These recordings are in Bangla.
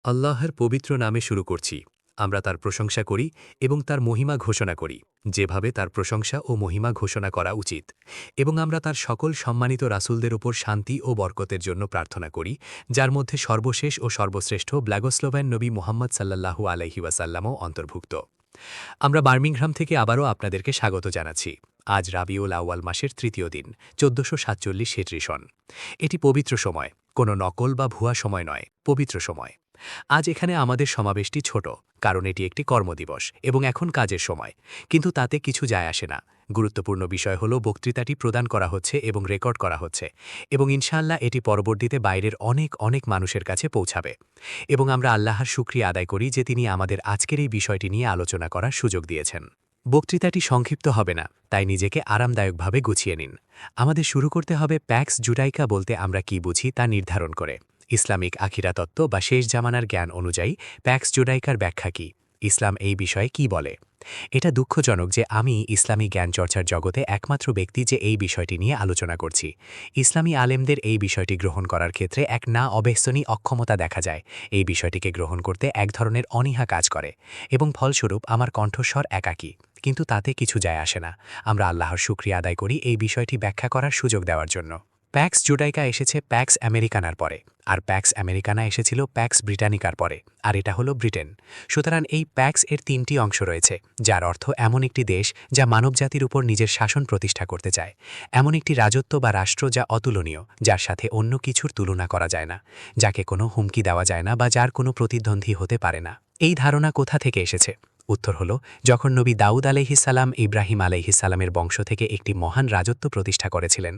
আল্লাহর পবিত্র নামে শুরু করছি। আমরা তার প্রশংসা করি এবং তার মহিমা ঘোষণা করি, যেভাবে তার প্রশংসা ও মহিমা ঘোষণা করা উচিত। এবং আমরা তার সকল সম্মানিত রাসূলদের উপর শান্তি ও বরকতের জন্য প্রার্থনা করি, যার মধ্যে সর্বশেষ ও সর্বশ্রেষ্ঠ ব্ল্যাগোস্লোভ্যান নবী মুহাম্মদ সাল্লাল্লাহু আলাইহি ওয়াসাল্লামও অন্তর্ভুক্ত। আমরা বার্মিংহাম থেকে আবারও আপনাদেরকে স্বাগত জানাচ্ছি। আজ রাবিউল আউয়াল মাসের তৃতীয় দিন, ১৪৪৭ হিজরি সন। এটি পবিত্র সময়, কোনো নকল বা ভুয়া সময় নয়, পবিত্র সময়। আজ এখানে আমাদের সমাবেশটি ছোট, কারণ এটি একটি কর্মদিবস এবং এখন কাজের সময়, কিন্তু তাতে কিছু যায় আসে না। গুরুত্বপূর্ণ বিষয় হল বক্তৃতাটি প্রদান করা হচ্ছে এবং রেকর্ড করা হচ্ছে, এবং ইনশাআল্লাহ এটি পরবর্তীতে বাইরের অনেক অনেক মানুষের কাছে পৌঁছাবে। এবং আমরা আল্লাহর শুকরিয়া আদায় করি যে তিনি আমাদের আজকের এই বিষয়টি নিয়ে আলোচনা করার সুযোগ দিয়েছেন। বক্তৃতাটি সংক্ষিপ্ত হবে না, তাই নিজেকে আরামদায়কভাবে গুছিয়ে নিন। আমাদের শুরু করতে হবে প্যাক্স জুডাইকা বলতে আমরা কি বুঝি তা নির্ধারণ করে। ইসলামিক আখিরাতত্ত্ব বা শেষ জামানার জ্ঞান অনুযায়ী প্যাক্স জুডাইকার ব্যাখ্যা কি? ইসলাম এই বিষয়ে কি বলে? এটা দুঃখজনক যে আমি ইসলামী জ্ঞান চর্চার জগতে একমাত্র ব্যক্তি যে এই বিষয়টি নিয়ে আলোচনা করছি। ইসলামী আলেমদের এই বিষয়টি গ্রহণ করার ক্ষেত্রে এক না অবেস্তনী অক্ষমতা দেখা যায়। এই বিষয়টিকে গ্রহণ করতে এক ধরনের অনীহা কাজ করে, এবং ফলস্বরূপ আমার কণ্ঠস্বর একাকী। কিন্তু তাতে কিছু যায় আসে না। আমরা আল্লাহর শুকরিয়া আদায় করি এই বিষয়টি ব্যাখ্যা করার সুযোগ দেওয়ার জন্য। প্যাক্স জুডাইকা এসেছে প্যাক্স আমেরিকানার পরে, আর প্যাক্স আমেরিকানা এসেছিল প্যাক্স ব্রিটানিকার পরে, আর এটা হলো ব্রিটেন। সুতরাং এই প্যাক্স এর তিনটি অংশ রয়েছে, যার অর্থ এমন একটি দেশ যা মানবজাতির উপর নিজের শাসন প্রতিষ্ঠা করতে চায়, এমন একটি রাজত্ব বা রাষ্ট্র যা অতুলনীয়, যার সাথে অন্য কিছুর তুলনা করা যায় না, যাকে কোনো হুমকি দেওয়া যায় না বা যার কোনো প্রতিদ্বন্দ্বী হতে পারে না। এই ধারণা কোথা থেকে এসেছে? উত্তর হল, যখন নবী দাউদ আলাইহিসসালাম ইব্রাহিম আলাইহিসসালামের বংশ থেকে একটি মহান রাজত্ব প্রতিষ্ঠা করেছিলেন।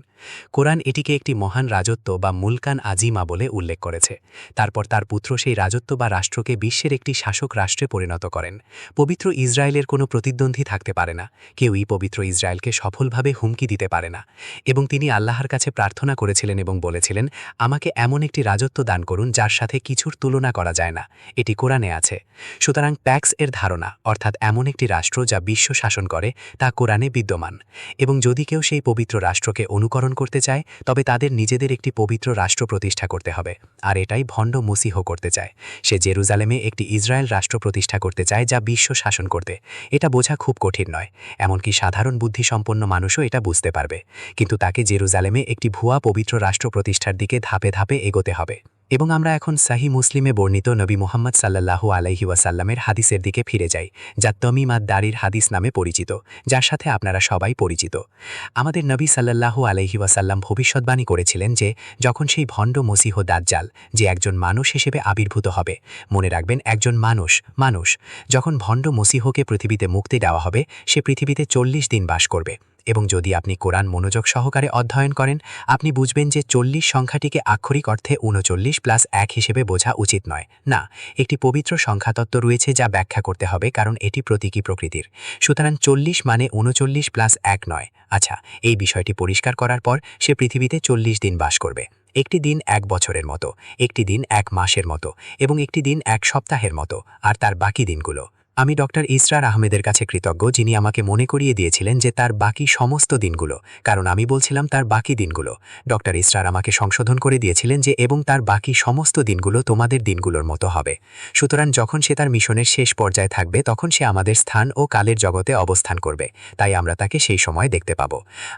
কোরআন এটিকে একটি মহান রাজত্ব বা মুলকান আজিমা বলে উল্লেখ করেছে। তারপর তার পুত্র সেই রাজত্ব বা রাষ্ট্রকে বিশ্বের একটি শাসক রাষ্ট্রে পরিণত করেন। পবিত্র ইসরায়েলের কোনো প্রতিদ্বন্দ্বী থাকতে পারে না, কেউই পবিত্র ইসরায়েলকে সফলভাবে হুমকি দিতে পারে না। এবং তিনি আল্লাহর কাছে প্রার্থনা করেছিলেন এবং বলেছিলেন, আমাকে এমন একটি রাজত্ব দান করুন যার সাথে কিছুর তুলনা করা যায় না। এটি কোরআনে আছে। সুতরাং প্যাক্স এর ধারণা, অর্থাৎ এমন একটি রাষ্ট্র যা বিশ্ব শাসন করে, তা কোরআনে বিদ্যমান। এবং যদি কেউ সেই পবিত্র রাষ্ট্রকে অনুকরণ করতে চায়, তবে তাদের নিজেদের একটি পবিত্র রাষ্ট্র প্রতিষ্ঠা করতে হবে। আর এটাই ভণ্ড মসীহ করতে চায়। সে জেরুজালেমে একটি ইসরায়েল রাষ্ট্র প্রতিষ্ঠা করতে চায় যা বিশ্ব শাসন করতে। এটা বোঝা খুব কঠিন নয়, এমনকি সাধারণ বুদ্ধিসম্পন্ন মানুষও এটা বুঝতে পারবে। কিন্তু তাকে জেরুজালেমে একটি ভুয়া পবিত্র রাষ্ট্র প্রতিষ্ঠার দিকে ধাপে ধাপে এগোতে হবে। এবং আমরা এখন সাহি মুসলিমে বর্ণিত নবী মুহাম্মদ সাল্লাল্লাহু আলাইহি ওয়াসাল্লামের হাদিসের দিকে ফিরে যাই, যা তমিম আদ-দারির হাদিস নামে পরিচিত, যার সাথে আপনারা সবাই পরিচিত। আমাদের নবী সাল্লাল্লাহু আলাইহি ওয়াসাল্লাম ভবিষ্যদ্বাণী করেছিলেন যে যখন সেই ভণ্ড মসীহ দাজ্জাল, যে একজন মানুষ হিসেবে আবির্ভূত হবে, মনে রাখবেন একজন মানুষ, যখন ভণ্ড মসীহকে পৃথিবীতে মুক্তি দেওয়া হবে, সে পৃথিবীতে ৪০ দিন বাস করবে। এবং যদি আপনি কোরআন মনোযোগ সহকারে অধ্যয়ন করেন, আপনি বুঝবেন যে ৪০ সংখ্যাটিকে আক্ষরিক অর্থে ৩৯+১ হিসেবে বোঝা উচিত নয়। না, একটি পবিত্র সংখ্যাতত্ত্ব রয়েছে যা ব্যাখ্যা করতে হবে, কারণ এটি প্রতীকী প্রকৃতির। সুতরাং ৪০ মানে ৩৯+১ নয়। আচ্ছা, এই বিষয়টি পরিষ্কার করার পর সে পৃথিবীতে ৪০ দিন বাস করবে। একটি দিন ১ বছরের মতো, একটি দিন ১ মাসের মতো, এবং একটি দিন ১ সপ্তাহের মতো, আর তার বাকি দিনগুলো। আমি ডক্টর ইসরার আহমেদের কাছে কৃতজ্ঞ, যিনি আমাকে মনে করিয়ে দিয়েছিলেন যে তার বাকি সমস্ত দিনগুলো, কারণ আমি বলছিলাম তার বাকি দিনগুলো। ডক্টর ইসরার আমাকে সংশোধন করে দিয়েছিলেন যে এবং তার বাকি সমস্ত দিনগুলো তোমাদের দিনগুলোর মতো হবে। সুতরাং যখন সে তার মিশনের শেষ পর্যায়ে থাকবে, তখন সে আমাদের স্থান ও কালের জগতে অবস্থান করবে, তাই আমরা তাকে সেই সময় দেখতে পাব।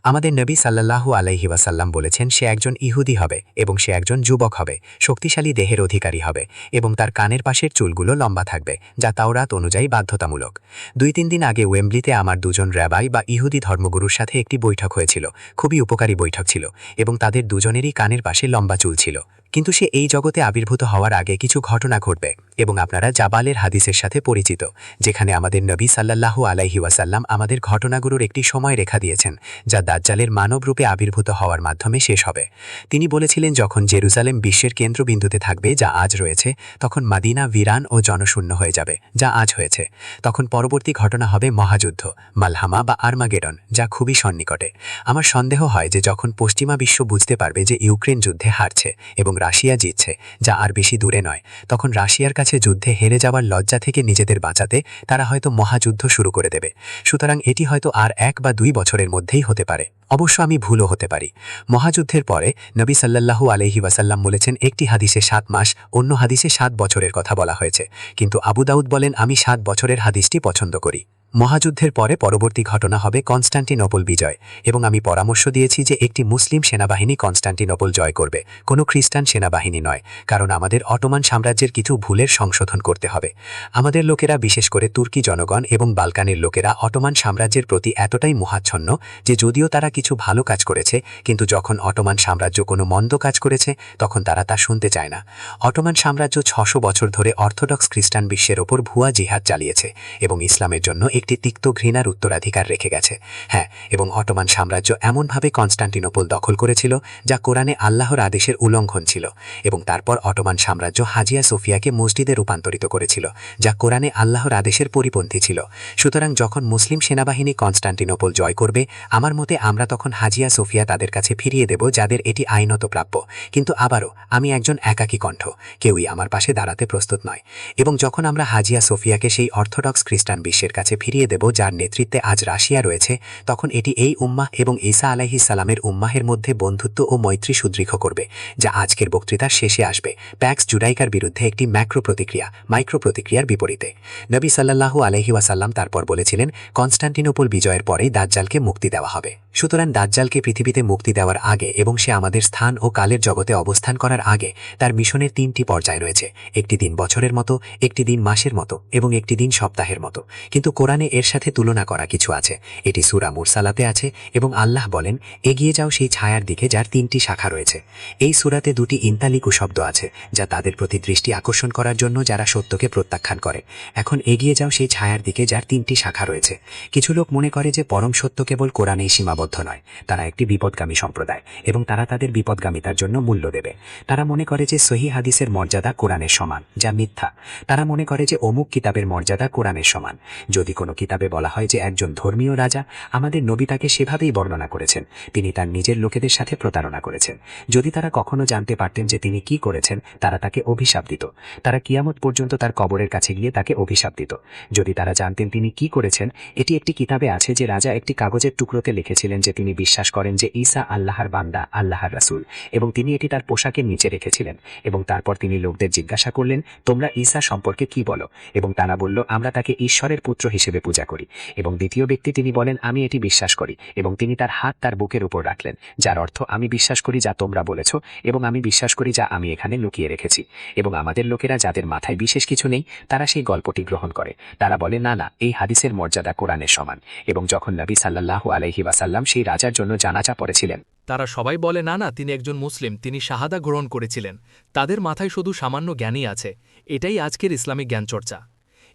আমাদের নবী সাল্লাল্লাহু আলাইহি ওয়াসাল্লাম বলেছেন সে একজন ইহুদি হবে, এবং সে একজন যুবক হবে, শক্তিশালী দেহের অধিকারী হবে, এবং তার কানের পাশের চুলগুলো লম্বা থাকবে, যা তাওরাত অনুযায়ী বাধ্যতামূলক। ২-৩ দিন আগে ওয়েম্বলিতে আমার দুজন র্যাবাই বা ইহুদি ধর্মগুরুর সাথে একটি বৈঠক হয়েছিল। খুবই উপকারী বৈঠক ছিল, এবং তাদের দুজনেরই কানের পাশে লম্বা চুল ছিল। কিন্তু সে এই জগতে আবির্ভূত হওয়ার আগে কিছু ঘটনা ঘটবে, এবং আপনারা জাবালের হাদিসের সাথে পরিচিত, যেখানে আমাদের নবী সাল্লাল্লাহু আলাইহি ওয়াসাল্লাম আমাদের ঘটনাগুলোর একটি সময় রেখা দিয়েছেন, যা দাজ্জালের মানব রূপে আবির্ভূত হওয়ার মাধ্যমে শেষ হবে। তিনি বলেছিলেন যখন জেরুজালেম বিশ্বের কেন্দ্রবিন্দুতে থাকবে, যা আজ রয়েছে, তখন মাদিনা ভিরান ও জনশূন্য হয়ে যাবে, যা আজ হয়েছে। তখন পরবর্তী ঘটনা হবে মহাযুদ্ধ, মালহামা বা আর্মাগেডন, যা খুবই সন্নিকটে। আমার সন্দেহ হয় যে যখন পশ্চিমা বিশ্ব বুঝতে পারবে যে ইউক্রেন যুদ্ধে হারছে এবং রাশিয়া জিতছে, যা আর বেশি দূরে নয়। তখন রাশিয়ার কাছে যুদ্ধে হেরে যাওয়ার লজ্জা থেকে নিজেদের বাঁচাতে তারা হয়তো মহাযুদ্ধ শুরু করে দেবে। সুতরাং এটি হয়তো আর 1 বা 2 বছরের মধ্যেই হতে পারে। অবশ্য আমি ভুলও হতে পারি। মহাযুদ্ধের পরে নবী সাল্লাল্লাহু আলাইহি ওয়াসাল্লাম বলেছেন একটি হাদিসে 7 মাস, অন্য হাদিসে 7 বছরের কথা বলা হয়েছে, কিন্তু আবু দাউদ বলেন আমি 7 বছরের হাদিসটি পছন্দ করি। মহাযুদ্ধের পরে পরবর্তী ঘটনা হবে কনস্টান্টিনোপল বিজয়, এবং আমি পরামর্শ দিয়েছি যে একটি মুসলিম সেনাবাহিনী কনস্টান্টিনোপল জয় করবে, কোনো খ্রিস্টান সেনাবাহিনী নয়, কারণ আমাদের অটোমান সাম্রাজ্যের কিছু ভুলের সংশোধন করতে হবে। আমাদের লোকেরা, বিশেষ করে তুর্কি জনগণ এবং বালকানের লোকেরা অটোমান সাম্রাজ্যের প্রতি এতটাই মোহাচ্ছন্ন যে যদিও তারা কিছু ভালো কাজ করেছে, কিন্তু যখন অটোমান সাম্রাজ্য কোনো মন্দ কাজ করেছে তখন তারা তা শুনতে চায় না। অটোমান সাম্রাজ্য 600 বছর ধরে অর্থোডক্স খ্রিস্টান বিশ্বের ওপর ভুয়া জিহাদ চালিয়েছে এবং ইসলামের জন্য একটি তিক্ত ঘৃণার উত্তরাধিকার রেখে গেছে। হ্যাঁ, এবং অটোমান সাম্রাজ্য এমনভাবে কনস্টান্টিনোপল দখল করেছিল যা কোরআনে আল্লাহর আদেশের উল্লঙ্ঘন ছিল, এবং তারপর অটোমান সাম্রাজ্য হাজিয়া সোফিয়াকে মসজিদে রূপান্তরিত করেছিল, যা কোরআনে আল্লাহর আদেশের পরিপন্থী ছিল। সুতরাং যখন মুসলিম সেনাবাহিনী কনস্টান্টিনোপল জয় করবে, আমার মতে আমরা তখন হাজিয়া সোফিয়া তাদের কাছে ফিরিয়ে দেব, যাদের এটি আইনত প্রাপ্য। কিন্তু আবারও আমি একজন একাকী কণ্ঠ, কেউই আমার পাশে দাঁড়াতে প্রস্তুত নয়। এবং যখন আমরা হাজিয়া সোফিয়াকে সেই অর্থোডক্স খ্রিস্টান বিশ্বের কাছে ফিরিয়ে দেব যার নেতৃত্বে আজ রাশিয়া রয়েছে, তখন এটি এই উম্মাহ এবং ঈসা আলাইহিস সালামের উম্মাহের মধ্যে বন্ধুত্ব ও মৈত্রী সুদৃঢ় করবে, যা আজকের বক্তৃতার শেষে আসবে প্যাক্স জুডাইকার বিরুদ্ধে একটি মাইক্রো প্রতিক্রিয়ার বিপরীতে। নবী সাল্লাল্লাহু আলাইহি ওয়াসাল্লাম তারপর বলেছিলেন কনস্টান্টিনোপল বিজয়ের পরেই দাজ্জালকে মুক্তি দেওয়া হবে। সুতরাং দাজ্জালকে পৃথিবীতে মুক্তি দেওয়ার আগে এবং সে আমাদের স্থান ও কালের জগতে অবস্থান করার আগে তার মিশনের 3টি পর্যায় রয়েছে, একটি দিন বছরের মতো, একটি দিন মাসের মতো এবং একটি দিন সপ্তাহের মতো। কিন্তু কোরআনে এর সাথে তুলনা করা কিছু আছে। এটি সূরা মুরসালাতে আছে এবং আল্লাহ বলেন, এগিয়ে যাও সেই ছায়ার দিকে যার 3টি শাখা রয়েছে। এই সূরাতে 2টি ইনতালিকু শব্দ আছে যা তাদের প্রতি দৃষ্টি আকর্ষণ করার জন্য যারা সত্যকে প্রত্যাখ্যান করে। এখন এগিয়ে যাও সেই ছায়ার দিকে যার 3টি শাখা রয়েছে। কিছু লোক মনে করে যে পরম সত্য কেবল কোরআনেই সীমাবদ্ধ নয়। তারা একটি বিপদগামী সম্প্রদায় এবং তারা তাদের বিপদগামিতার জন্য মূল্য দেবে। তারা মনে করে যে সহিহ হাদিসের মর্যাদা কোরআনের সমান, যা মিথ্যা। তারা মনে করে যে অমুক কিতাবের মর্যাদা কোরআনের সমান। যদি কোনো কিতাবে বলা হয় যে একজন ধর্মীয় রাজা, আমাদের নবী তাকে সেভাবেই বর্ণনা করেছেন, তিনি তার নিজের লোকেদের সাথে প্রতারণা করেছেন। যদি তারা কখনো জানতে পারতেন যে তিনি কি করেছেন, তারা তাকে অভিশাপ দিত। তারা কিয়ামত পর্যন্ত তার কবরের কাছে গিয়ে তাকে অভিশাপ দিত। যদি তারা জানতেন তিনি কি করেছেন, এটি একটি কিতাবে আছে যে রাজা একটি কাগজের টুকরোতে লিখেছিলেন যে তিনি বিশ্বাস করেন যে ঈসা আল্লাহর বান্দা, আল্লাহর রাসূল, এবং তিনি এটি তার পোশাকের নিচে রেখেছিলেন। এবং তারপর তিনি লোকদের জিজ্ঞাসা করলেন, তোমরা ঈসা সম্পর্কে কি বলো? এবং তারা বলল, আমরা তাকে ঈশ্বরের পুত্র হিসেবে পূজা করি। এবং দ্বিতীয় ব্যক্তি তিনি বলেন, আমি এটি বিশ্বাস করি, এবং তিনি তার হাত তার বুকের উপর রাখলেন, যার অর্থ আমি বিশ্বাস করি যা তোমরা বলেছ, এবং আমি বিশ্বাস করি যা আমি এখানে লুকিয়ে রেখেছি। এবং আমাদের লোকেরা যাদের মাথায় বিশেষ কিছু নেই, তারা সেই গল্পটি গ্রহণ করে। তারা বলে, না না, এই হাদিসের মর্যাদা কোরআনের সমান। এবং যখন নবী সাল্লাল্লাহু আলাইহি ওয়াসাল্লাম সেই রাজার জন্য জানাজা পড়েছিলেন, তারা সবাই বলে, না না, তিনি একজন মুসলিম, তিনি শাহাদা গ্রহণ করেছিলেন, তাদের মাথায় শুধু সামান্য জ্ঞানই আছে। এটাই আজকের ইসলামিক জ্ঞানচর্চা।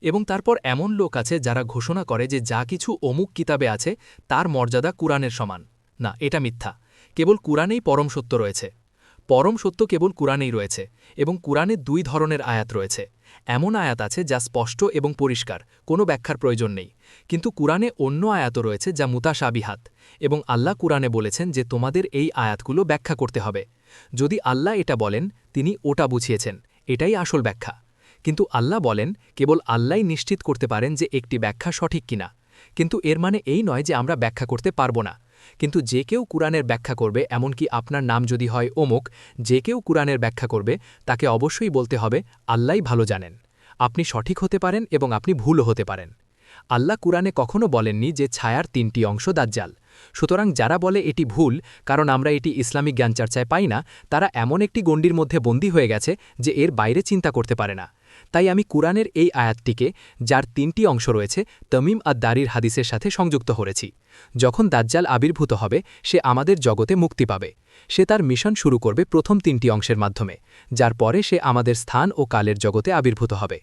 এবং তারপর এমন লোক আছে যারা ঘোষণা করে যে যা কিছু অমুক কিতাবে আছে তার মর্যাদা কুরআনের সমান। না, এটা মিথ্যা। কেবল কুরআনেই পরম সত্য রয়েছে। পরম সত্য কেবল কুরআনেই রয়েছে, এবং কুরআনে 2 ধরনের আয়াত রয়েছে। এমন আয়াত আছে যা স্পষ্ট এবং পরিষ্কার, কোনো ব্যাখ্যার প্রয়োজন নেই। কিন্তু কুরআনে অন্য আয়াতও রয়েছে যা মুতাশাবিহাত, এবং আল্লাহ কুরআনে বলেছেন যে তোমাদের এই আয়াতগুলো ব্যাখ্যা করতে হবে। যদি আল্লাহ এটা বলেন, তিনি ওটা বুঝিয়েছেন, এটাই আসল ব্যাখ্যা। কিন্তু আল্লাহ বলেন, কেবল আল্লাহই নিশ্চিত করতে পারেন যে একটি ব্যাখ্যা সঠিক কিনা। কিন্তু এর মানে এই নয় যে আমরা ব্যাখ্যা করতে পারব না। কিন্তু যে কেউ কুরআনের ব্যাখ্যা করবে, এমনকি আপনার নাম যদি হয় অমুক, যে কেউ কুরআনের ব্যাখ্যা করবে তাকে অবশ্যই বলতে হবে আল্লাহই ভালো জানেন। আপনি সঠিক হতে পারেন এবং আপনি ভুলও হতে পারেন। আল্লাহ কুরআনে কখনো বলেননি যে ছায়ার 3টি অংশ দাজ্জাল। সুতরাং যারা বলে এটি ভুল কারণ আমরা এটি ইসলামিক জ্ঞানচর্চায় পাই না, তারা এমন একটি গণ্ডির মধ্যে বন্দী হয়ে গেছে যে এর বাইরে চিন্তা করতে পারে না। তাই আমি কুরআনের এই আয়াতটিকে, যার 3টি অংশ রয়েছে, তমিম আদ-দারির হাদিসের সাথে সংযুক্ত করেছি। যখন দাজ্জাল আবির্ভূত হবে, সে আমাদের জগতে মুক্তি পাবে। সে তার মিশন শুরু করবে প্রথম 3টি অংশের মাধ্যমে, যার পরে সে আমাদের স্থান ও কালের জগতে আবির্ভূত হবে।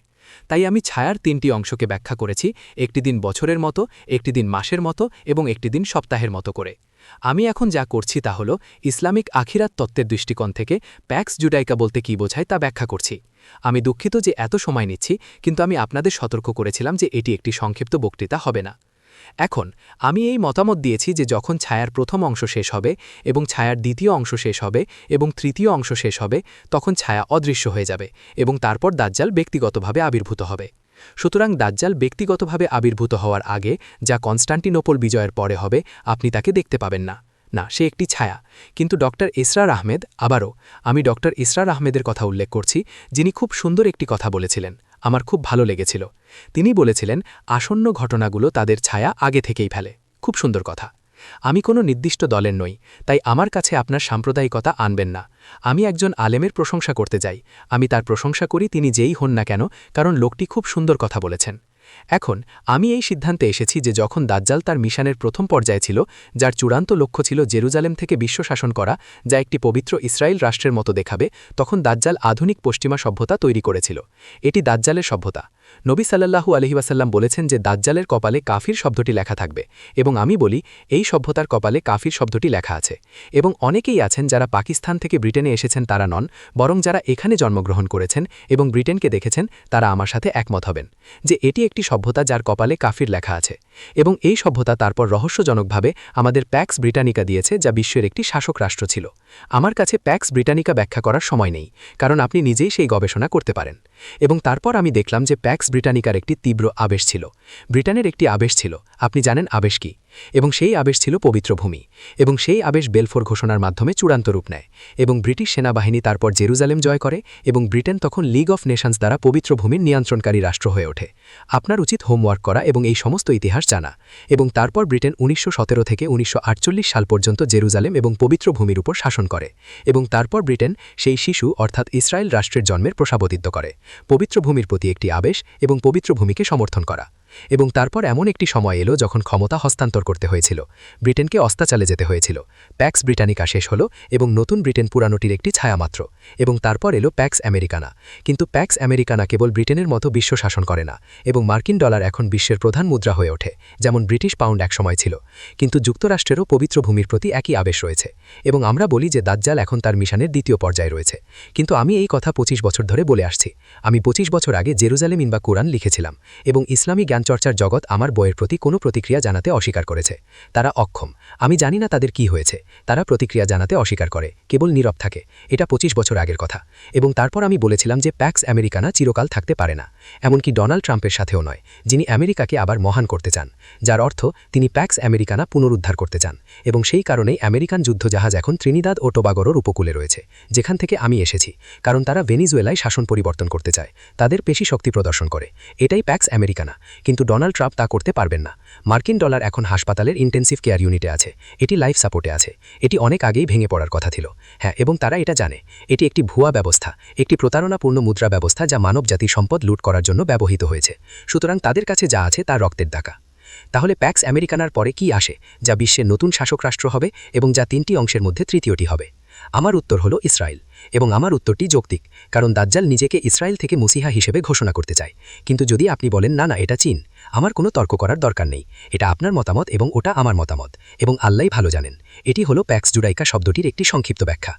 তাই আমি ছায়ার 3টি অংশকে ব্যাখ্যা করেছি, একটি দিন বছরের মতো, একটি দিন মাসের মতো এবং একটি দিন সপ্তাহের মতো করে। আমি এখন যা করছি তা হল ইসলামিক আখিরাত তত্ত্বের দৃষ্টিকোণ থেকে প্যাক্স জুডাইকা বলতে কী বোঝায় তা ব্যাখ্যা করছি। আমি দুঃখিত যে এত সময় নিচ্ছি, কিন্তু আমি আপনাদের সতর্ক করেছিলাম যে এটি একটি সংক্ষিপ্ত বক্তৃতা হবে না। এখন আমি এই মতামত দিয়েছি যে যখন ছায়ার প্রথম অংশ শেষ হবে এবং ছায়ার দ্বিতীয় অংশ শেষ হবে এবং তৃতীয় অংশ শেষ হবে তখন ছায়া অদৃশ্য হয়ে যাবে এবং তারপর দাজ্জাল ব্যক্তিগতভাবে আবির্ভূত হবে। সুতরাং দাজ্জাল ব্যক্তিগতভাবে আবির্ভূত হওয়ার আগে যা কনস্টান্টিনোপল বিজয়ের পরে হবে আপনি তাকে দেখতে পাবেন না, সে একটি ছায়া। কিন্তু ডক্টর ইসরার আহমেদ, আবারও আমি ডক্টর ইসরার আহমেদের কথা উল্লেখ করছি, যিনি খুব সুন্দর একটি কথা বলেছিলেন, আমার খুব ভালো লেগেছিল। তিনি বলেছিলেন আসন্ন ঘটনাগুলো তাদের ছায়া আগে থেকেই ফেলে। খুব সুন্দর কথা। আমি কোনো নির্দিষ্ট দলের নই, তাই আমার কাছে আপনার সাম্প্রদায়িকতা আনবেন না। আমি একজন আলেমের প্রশংসা করতে যাই, আমি তার প্রশংসা করি তিনি যেই হন না কেন, কারণ লোকটি খুব সুন্দর কথা বলেছেন। এখন আমি এই সিদ্ধান্তে এসেছি যে যখন দাজ্জাল তার মিশনের প্রথম পর্যায়ে ছিল, যার চূড়ান্ত লক্ষ্য ছিল জেরুজালেম থেকে বিশ্ব শাসন করা, যা একটি পবিত্র ইসরায়েল রাষ্ট্রের মতো দেখাবে, তখন দাজ্জাল আধুনিক পশ্চিমা সভ্যতা তৈরি করেছিল। এটি দাজ্জালের সভ্যতা। নবী সাল্লাল্লাহু আলাইহি ওয়াসাল্লাম বলেছেন যে দাজ্জালের কপালে কাফির শব্দটি লেখা থাকবে, এবং আমি বলি এই সভ্যতার কপালে কাফির শব্দটি লেখা আছে। এবং অনেকেই আছেন যারা পাকিস্তান থেকে ব্রিটেনে এসেছেন, তারা নন, বরং যারা এখানে জন্মগ্রহণ করেছেন এবং ব্রিটেনকে দেখেছেন, তারা আমার সাথে একমত হবেন যে এটি একটি সভ্যতা যার কপালে কাফির লেখা আছে। এবং এই সভ্যতা তারপর রহস্যজনকভাবে আমাদের প্যাক্স ব্রিটানিকা দিয়েছে, যা বিশ্বের একটি শাসক রাষ্ট্র ছিল। আমার কাছে প্যাক্স ব্রিটানিকা ব্যাখ্যা করার সময় নেই, কারণ আপনি নিজেই সেই গবেষণা করতে পারেন। এবং তারপর আমি দেখলাম যে প্যাক্স ব্রিটানিকার একটি তীব্র আবেশ ছিল। ব্রিটেনের একটি আবেশ ছিল, আপনি জানেন আবেশ কি, এবং সেই আবেশ ছিল পবিত্র ভূমি। এবং সেই আবেশ বেলফোর ঘোষণার মাধ্যমে চূড়ান্ত রূপ নেয়, এবং ব্রিটিশ সেনাবাহিনী তারপর জেরুজালেম জয় করে, এবং ব্রিটেন তখন লিগ অফ নেশনস দ্বারা পবিত্র ভূমির নিয়ন্ত্রণকারী রাষ্ট্র হয়ে ওঠে। আপনার উচিত হোমওয়ার্ক করা এবং এই সমস্ত ইতিহাস জানা। এবং তারপর ব্রিটেন 1917 থেকে 1948 সাল পর্যন্ত জেরুজালেম এবং পবিত্র ভূমির উপর শাসন করে, এবং তারপর ব্রিটেন সেই শিশু অর্থাৎ ইসরায়েল রাষ্ট্রের জন্মের প্রসাবদিত করে, পবিত্র ভূমির প্রতি একটি আবেশ এবং পবিত্র ভূমিকে সমর্থন করা। এবং তারপর এমন একটি সময় এলো যখন ক্ষমতা হস্তান্তর করতে হয়েছিল, ব্রিটেনকে অস্তাচালে যেতে হয়েছিল। প্যাক্স ব্রিটানিকা শেষ হলো এবং নতুন ব্রিটেন পুরানোটির একটি ছায়া মাত্র। এবং তারপর এলো প্যাক্স আমেরিকানা। কিন্তু প্যাক্স আমেরিকানা কেবল ব্রিটেনের মতো বিশ্ব শাসন করে না, এবং মার্কিন ডলার এখন বিশ্বের প্রধান মুদ্রা হয়ে ওঠে, যেমন ব্রিটিশ পাউন্ড একসময় ছিল। কিন্তু যুক্তরাষ্ট্রেরও পবিত্র ভূমির প্রতি একই আবেশ রয়েছে। এবং আমরা বলি যে দাজ্জাল এখন তার মিশনের দ্বিতীয় পর্যায়ে রয়েছে। কিন্তু আমি এই কথা 25 বছর ধরে বলে আসছি। আমি 25 বছর আগে জেরুজালেম ইনবা কোরআন লিখেছিলাম, এবং ইসলামী জ্ঞানচর্চার জগৎ আমার বইয়ের প্রতি কোনো প্রতিক্রিয়া জানাতে অস্বীকার করেছে। তারা অক্ষম। আমি জানি না তাদের কি হয়েছে, তারা প্রতিক্রিয়া জানাতে অস্বীকার করে, কেবল নীরব থাকে। এটা 25 বছর আগের কথা। এবং তারপর আমি বলেছিলাম যে প্যাক্স আমেরিকানা চিরকাল থাকতে পারে না, এমনকি ডোনাল্ড ট্রাম্পের সাথেও নয়, যিনি আমেরিকাকে আবার মহান করতে চান, যার অর্থ তিনি প্যাক্স আমেরিকানা পুনরুদ্ধার করতে চান। এবং সেই কারণেই আমেরিকান যুদ্ধজাহাজ এখন ত্রিনিদাদ ও টোবাগোর উপকূলে রয়েছে, যেখান থেকে আমি এসেছি, কারণ তারা ভেনিজুয়েলায় শাসন পরিবর্তন করতে চায়, তাদের পেশি শক্তি প্রদর্শন করে। এটাই প্যাক্স আমেরিকানা। কিন্তু ডোনাল্ড ট্রাম্প তা করতে পারবেন না। মার্কিন ডলার এখন হাসপাতালের ইন্টেন্সিভ কেয়ার ইউনিটে আছে, এটি লাইফ সাপোর্টে আছে। এটি অনেক আগেই ভেঙে পড়ার কথা ছিল। হ্যাঁ, এবং তারা এটা জানে। এটি একটি ভুয়া ব্যবস্থা, একটি প্রতারণাপূর্ণ মুদ্রা ব্যবস্থা যা মানবজাতির সম্পদ লুট করার জন্য ব্যবহৃত হয়েছে। সুতরাং তাদের কাছে যা আছে তা রক্তের দাকা। তাহলে প্যাক্স আমেরিকানার পরে কি আসে, যা বিশ্বের নতুন শাসক রাষ্ট্র হবে এবং যা 3টি অংশের মধ্যে তৃতীয়টি হবে? আমার উত্তর হলো ইসরায়েল। এবং আমার উত্তরটি যৌক্তিক, কারণ দাজ্জাল নিজেকে ইসরায়েল থেকে মসিহা হিসেবে ঘোষণা করতে চায়। কিন্তু যদি আপনি বলেন না না এটা চীন, আমার কোনো তর্ক করার দরকার নেই। এটা আপনার মতামত এবং ওটা আমার মতামত, এবং আল্লাহই ভালো জানেন। এটি হলো প্যাক্স জুডাইকা শব্দটির একটি সংক্ষিপ্ত ব্যাখ্যা।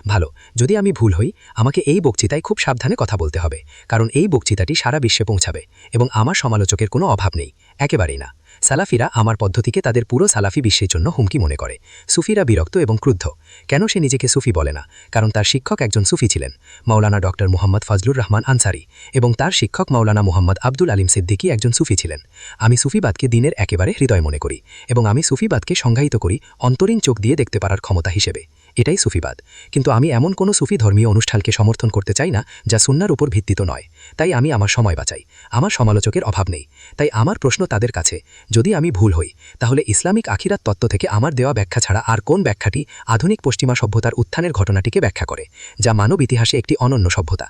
ভালো, যদি আমি ভুল হই, আমাকে এই বক্তৃতায় খুব সাবধানে কথা বলতে হবে, কারণ এই বক্তৃতাটি সারা বিশ্বে পৌঁছাবে, এবং আমার সমালোচকের কোনো অভাব নেই, একেবারেই না। সালাফিরা আমার পদ্ধতিকে তাদের পুরো সালাফি বিশ্বের জন্য হুমকি মনে করে। সুফিরা বিরক্ত এবং ক্রুদ্ধ। কেন সে নিজেকে সুফি বলে না? কারণ তার শিক্ষক একজন সুফি ছিলেন, মাওলানা ডক্টর মুহাম্মদ ফজলুর রহমান আনসারি, এবং তার শিক্ষক মাওলানা মুহাম্মদ আব্দুল আলিম সিদ্দিকী একজন সুফি ছিলেন। আমি সুফিবাদকে দিনের একেবারে হৃদয় মনে করি, এবং আমি সুফিবাদকে সংজ্ঞায়িত করি অন্তরীণ চোখ দিয়ে দেখতে পারার ক্ষমতা হিসেবে। এটাই সুফিবাদ। কিন্তু আমি এমন কোনো সুফি ধর্মীয় অনুষ্ঠানকে সমর্থন করতে চাই না যা সুন্নার উপর ভিত্তিত নয়। তাই আমি আমার সময় বাঁচাই। আমার সমালোচকের অভাব নেই। তাই আমার প্রশ্ন তাদের কাছে, যদি আমি ভুল হই, তাহলে ইসলামিক আখিরাত তত্ত্ব থেকে আমার দেওয়া ব্যাখ্যা ছাড়া আর কোন ব্যাখ্যাটি আধুনিক পশ্চিমা সভ্যতার উত্থানের ঘটনাটিকে ব্যাখ্যা করে, যা মানব ইতিহাসে একটি অনন্য সভ্যতা?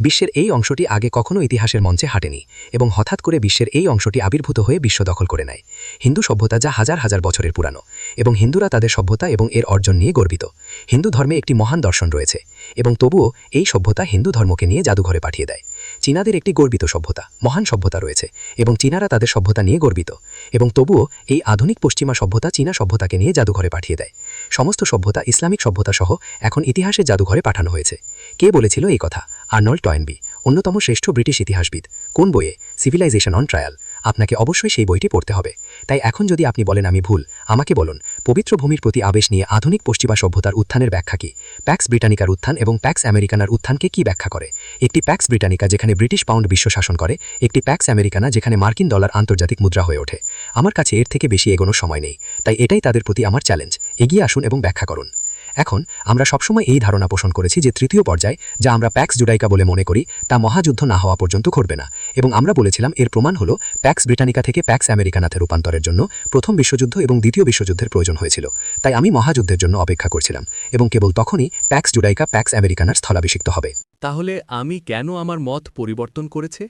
বিশ্বের এই অংশটি আগে কখনো ইতিহাসের মঞ্চে হাঁটেনি, এবং হঠাৎ করে বিশ্বের এই অংশটি আবির্ভূত হয়ে বিশ্ব দখল করে নেয়। হিন্দু সভ্যতা যা হাজার হাজার বছরের পুরানো, এবং হিন্দুরা তাদের সভ্যতা এবং এর অর্জন নিয়ে গর্বিত। হিন্দু ধর্মে একটি মহান দর্শন রয়েছে, এবং তবুও এই সভ্যতা হিন্দু ধর্মকে নিয়ে জাদুঘরে পাঠিয়ে দেয়। চীনাদের একটি গর্বিত সভ্যতা, মহান সভ্যতা রয়েছে, এবং চীনারা তাদের সভ্যতা নিয়ে গর্বিত, এবং তবুও এই আধুনিক পশ্চিমা সভ্যতা চীনা সভ্যতাকে নিয়ে জাদুঘরে পাঠিয়ে দেয়। সমস্ত সভ্যতা, ইসলামিক সভ্যতা সহ এখন ইতিহাসের জাদুঘরে পাঠানো হয়েছে। কে বলেছিল এই কথা? আর্নল্ড টয়েনবি, অন্যতম শ্রেষ্ঠ ব্রিটিশ ইতিহাসবিদ। কোন বইয়ে? Civilisation on trial. আপনাকে অবশ্যই সেই বইটি পড়তে হবে। তাই এখন যদি আপনি বলেন আমি ভুল, আমাকে বলুন পবিত্র ভূমির প্রতি আবেশ নিয়ে আধুনিক পশ্চিমা সভ্যতার উত্থানের ব্যাখ্যা কি? প্যাক্স ব্রিটানিকার উত্থান এবং প্যাক্স আমেরিকানার উত্থানকে কি ব্যাখ্যা করে? একটি প্যাক্স ব্রিটানিকা যেখানে ব্রিটিশ পাউন্ড বিশ্ব শাসন করে, একটি প্যাক্স আমেরিকানা যেখানে মার্কিন ডলার আন্তর্জাতিক মুদ্রা হয়ে ওঠে। আমার কাছে এর থেকে বেশি এগোনোর সময় নেই, তাই এটাই তাদের প্রতি আমার চ্যালেঞ্জ। এগিয়ে আসুন এবং ব্যাখ্যা করুন। এখন আমরা সবসময় এই ধারণা পোষণ করেছি যে তৃতীয় পর্যায়, যা আমরা প্যাক্স জুডাইকা বলে মনে করি, তা মহাযুদ্ধ না হওয়া পর্যন্ত ঘটবে না, এবং আমরা বলেছিলাম এর প্রমাণ হলো প্যাক্স ব্রিটানিকা থেকে প্যাক্স আমেরিকানাতে রূপান্তরের জন্য প্রথম বিশ্বযুদ্ধ এবং দ্বিতীয় বিশ্বযুদ্ধের প্রয়োজন হয়েছিল। তাই আমি মহাযুদ্ধের জন্য অপেক্ষা করছিলাম, এবং কেবল তখনই প্যাক্স জুডাইকা প্যাক্স আমেরিকানার স্থলাভিষিক্ত হবে। তাহলে আমি কেন আমার মত পরিবর্তন করেছে?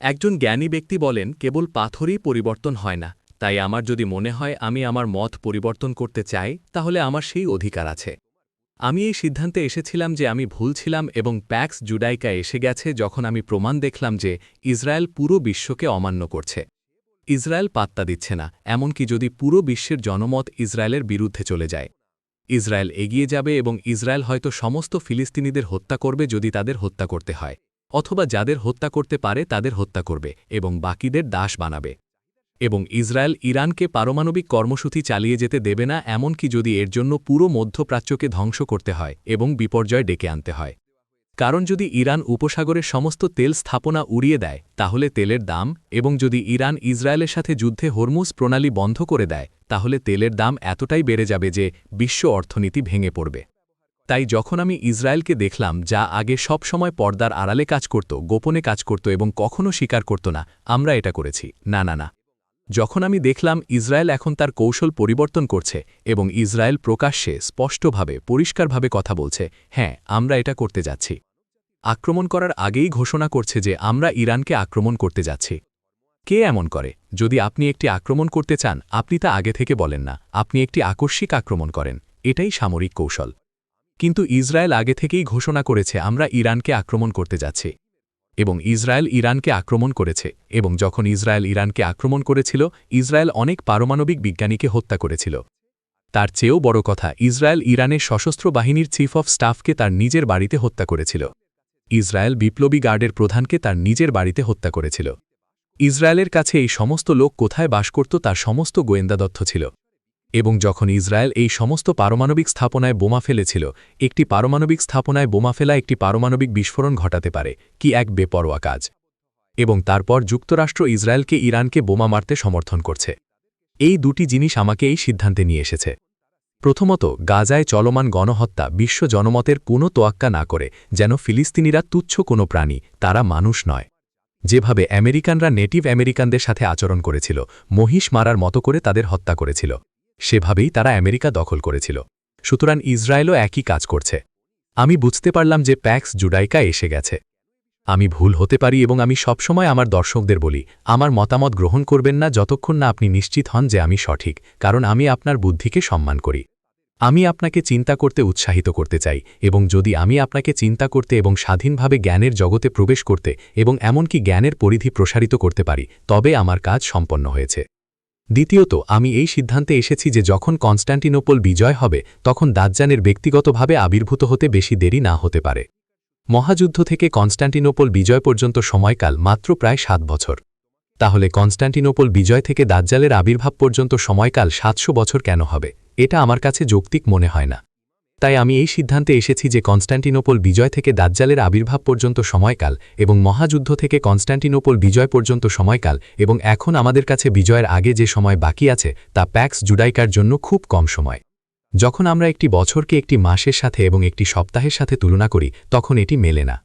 একজন জ্ঞানী ব্যক্তি বলেন কেবল পাথরই পরিবর্তন হয় না। তাই আমার যদি মনে হয় আমি আমার মত পরিবর্তন করতে চাই, তাহলে আমার সেই অধিকার আছে। আমি এই সিদ্ধান্তে এসেছিলাম যে আমি ভুল ছিলাম এবং প্যাক্স জুডাইকা এসে গেছে যখন আমি প্রমাণ দেখলাম যে ইসরায়েল পুরো বিশ্বকে অমান্য করছে। ইসরায়েল পাত্তা দিচ্ছে না, এমনকি যদি পুরো বিশ্বের জনমত ইসরায়েলের বিরুদ্ধে চলে যায়। ইসরায়েল এগিয়ে যাবে এবং ইসরায়েল হয়তো সমস্ত ফিলিস্তিনিদের হত্যা করবে যদি তাদের হত্যা করতে হয়, অথবা যাদের হত্যা করতে পারে তাদের হত্যা করবে এবং বাকিদের দাস বানাবে। এবং ইসরায়েল ইরানকে পারমাণবিক কর্মসূচি চালিয়ে যেতে দেবে না, এমনকি যদি এর জন্য পুরো মধ্যপ্রাচ্যকে ধ্বংস করতে হয় এবং বিপর্যয় ডেকে আনতে হয়। কারণ যদি ইরান উপসাগরের সমস্ত তেল স্থাপনা উড়িয়ে দেয় তাহলে তেলের দাম, এবং যদি ইরান ইসরায়েলের সাথে যুদ্ধে হরমুজ প্রণালী বন্ধ করে দেয় তাহলে তেলের দাম এতটাই বেড়ে যাবে যে বিশ্ব অর্থনীতি ভেঙে পড়বে। তাই যখন আমি ইসরায়েলকে দেখলাম, যা আগে সব সময় পর্দার আড়ালে কাজ করত, গোপনে কাজ করত এবং কখনো স্বীকার করত না আমরা এটা করেছি, না না না, যখন আমি দেখলাম ইসরায়েল এখন তার কৌশল পরিবর্তন করছে এবং ইসরায়েল প্রকাশ্যে স্পষ্টভাবে পরিষ্কারভাবে কথা বলছে, হ্যাঁ আমরা এটা করতে যাচ্ছি, আক্রমণ করার আগেই ঘোষণা করছে যে আমরা ইরানকে আক্রমণ করতে যাচ্ছি। কে এমন করে? যদি আপনি একটি আক্রমণ করতে চান, আপনি তা আগে থেকে বলেন না, আপনি একটি আকস্মিক আক্রমণ করেন। এটাই সামরিক কৌশল। কিন্তু ইসরায়েল আগে থেকেই ঘোষণা করেছে আমরা ইরানকে আক্রমণ করতে যাচ্ছি, এবং ইসরায়েল ইরানকে আক্রমণ করেছে। এবং যখন ইসরায়েল ইরানকে আক্রমণ করেছিল, ইসরায়েল অনেক পারমাণবিক বিজ্ঞানীকে হত্যা করেছিল। তার চেয়েও বড় কথা, ইসরায়েল ইরানের সশস্ত্র বাহিনীর চিফ অফ স্টাফকে তার নিজের বাড়িতে হত্যা করেছিল। ইসরায়েল বিপ্লবী গার্ডের প্রধানকে তার নিজের বাড়িতে হত্যা করেছিল। ইসরায়েলের কাছে এই সমস্ত লোক কোথায় বাস করত তার সমস্ত গোয়েন্দা তথ্য ছিল। এবং যখন ইসরায়েল এই সমস্ত পারমাণবিক স্থাপনায় বোমা ফেলেছিল, একটি পারমাণবিক স্থাপনায় বোমা ফেলা একটি পারমাণবিক বিস্ফোরণ ঘটাতে পারে, কি এক বেপরোয়া কাজ। এবং তারপর যুক্তরাষ্ট্র ইসরায়েলকে ইরানকে বোমা মারতে সমর্থন করছে। এই দুটি জিনিস আমাকে এই সিদ্ধান্তে নিয়ে এসেছে। প্রথমত, গাজায় চলমান গণহত্যা বিশ্ব জনমতের কোনো তোয়াক্কা না করে, যেন ফিলিস্তিনিরা তুচ্ছ কোনো প্রাণী, তারা মানুষ নয়। যেভাবে আমেরিকানরা নেটিভ আমেরিকানদের সাথে আচরণ করেছিল, মহিষ মারার মতো করে তাদের হত্যা করেছিল, সেভাবেই তারা আমেরিকা দখল করেছিল। সুতরাং ইসরায়েলও একই কাজ করছে। আমি বুঝতে পারলাম যে প্যাক্স জুডাইকা এসে গেছে। আমি ভুল হতে পারি এবং আমি সবসময় আমার দর্শকদের বলি, আমার মতামত গ্রহণ করবেন না যতক্ষণ না আপনি নিশ্চিত হন যে আমি সঠিক, কারণ আমি আপনার বুদ্ধিকে সম্মান করি। আমি আপনাকে চিন্তা করতে উৎসাহিত করতে চাই, এবং যদি আমি আপনাকে চিন্তা করতে এবং স্বাধীনভাবে জ্ঞানের জগতে প্রবেশ করতে এবং এমনকি জ্ঞানের পরিধি প্রসারিত করতে পারি, তবে আমার কাজ সম্পন্ন হয়েছে। দ্বিতীয়ত, আমি এই সিদ্ধান্তে এসেছি যে যখন কনস্ট্যান্টিনোপল বিজয় হবে তখন দাজ্জালের ব্যক্তিগতভাবে আবির্ভূত হতে বেশি দেরি না হতে পারে। মহাযুদ্ধ থেকে কনস্ট্যান্টিনোপল বিজয় পর্যন্ত সময়কাল মাত্র প্রায় 7 বছর। তাহলে কনস্ট্যান্টিনোপল বিজয় থেকে দাজ্জালের আবির্ভাব পর্যন্ত সময়কাল 700 বছর কেন হবে? এটা আমার কাছে যৌক্তিক মনে হয় না। তাই আমি এই সিদ্ধান্তে এসেছি যে কনস্ট্যান্টিনোপল বিজয় থেকে দাজ্জালের আবির্ভাব পর্যন্ত সময়কাল এবং মহাযুদ্ধ থেকে কনস্ট্যান্টিনোপল বিজয় পর্যন্ত সময়কাল এবং এখন আমাদের কাছে বিজয়ের আগে যে সময় বাকি আছে তা প্যাক্স জুডাইকার জন্য খুব কম সময়। যখন আমরা একটি বছরকে একটি মাসের সাথে এবং একটি সপ্তাহের সাথে তুলনা করি তখন এটি মেলে না।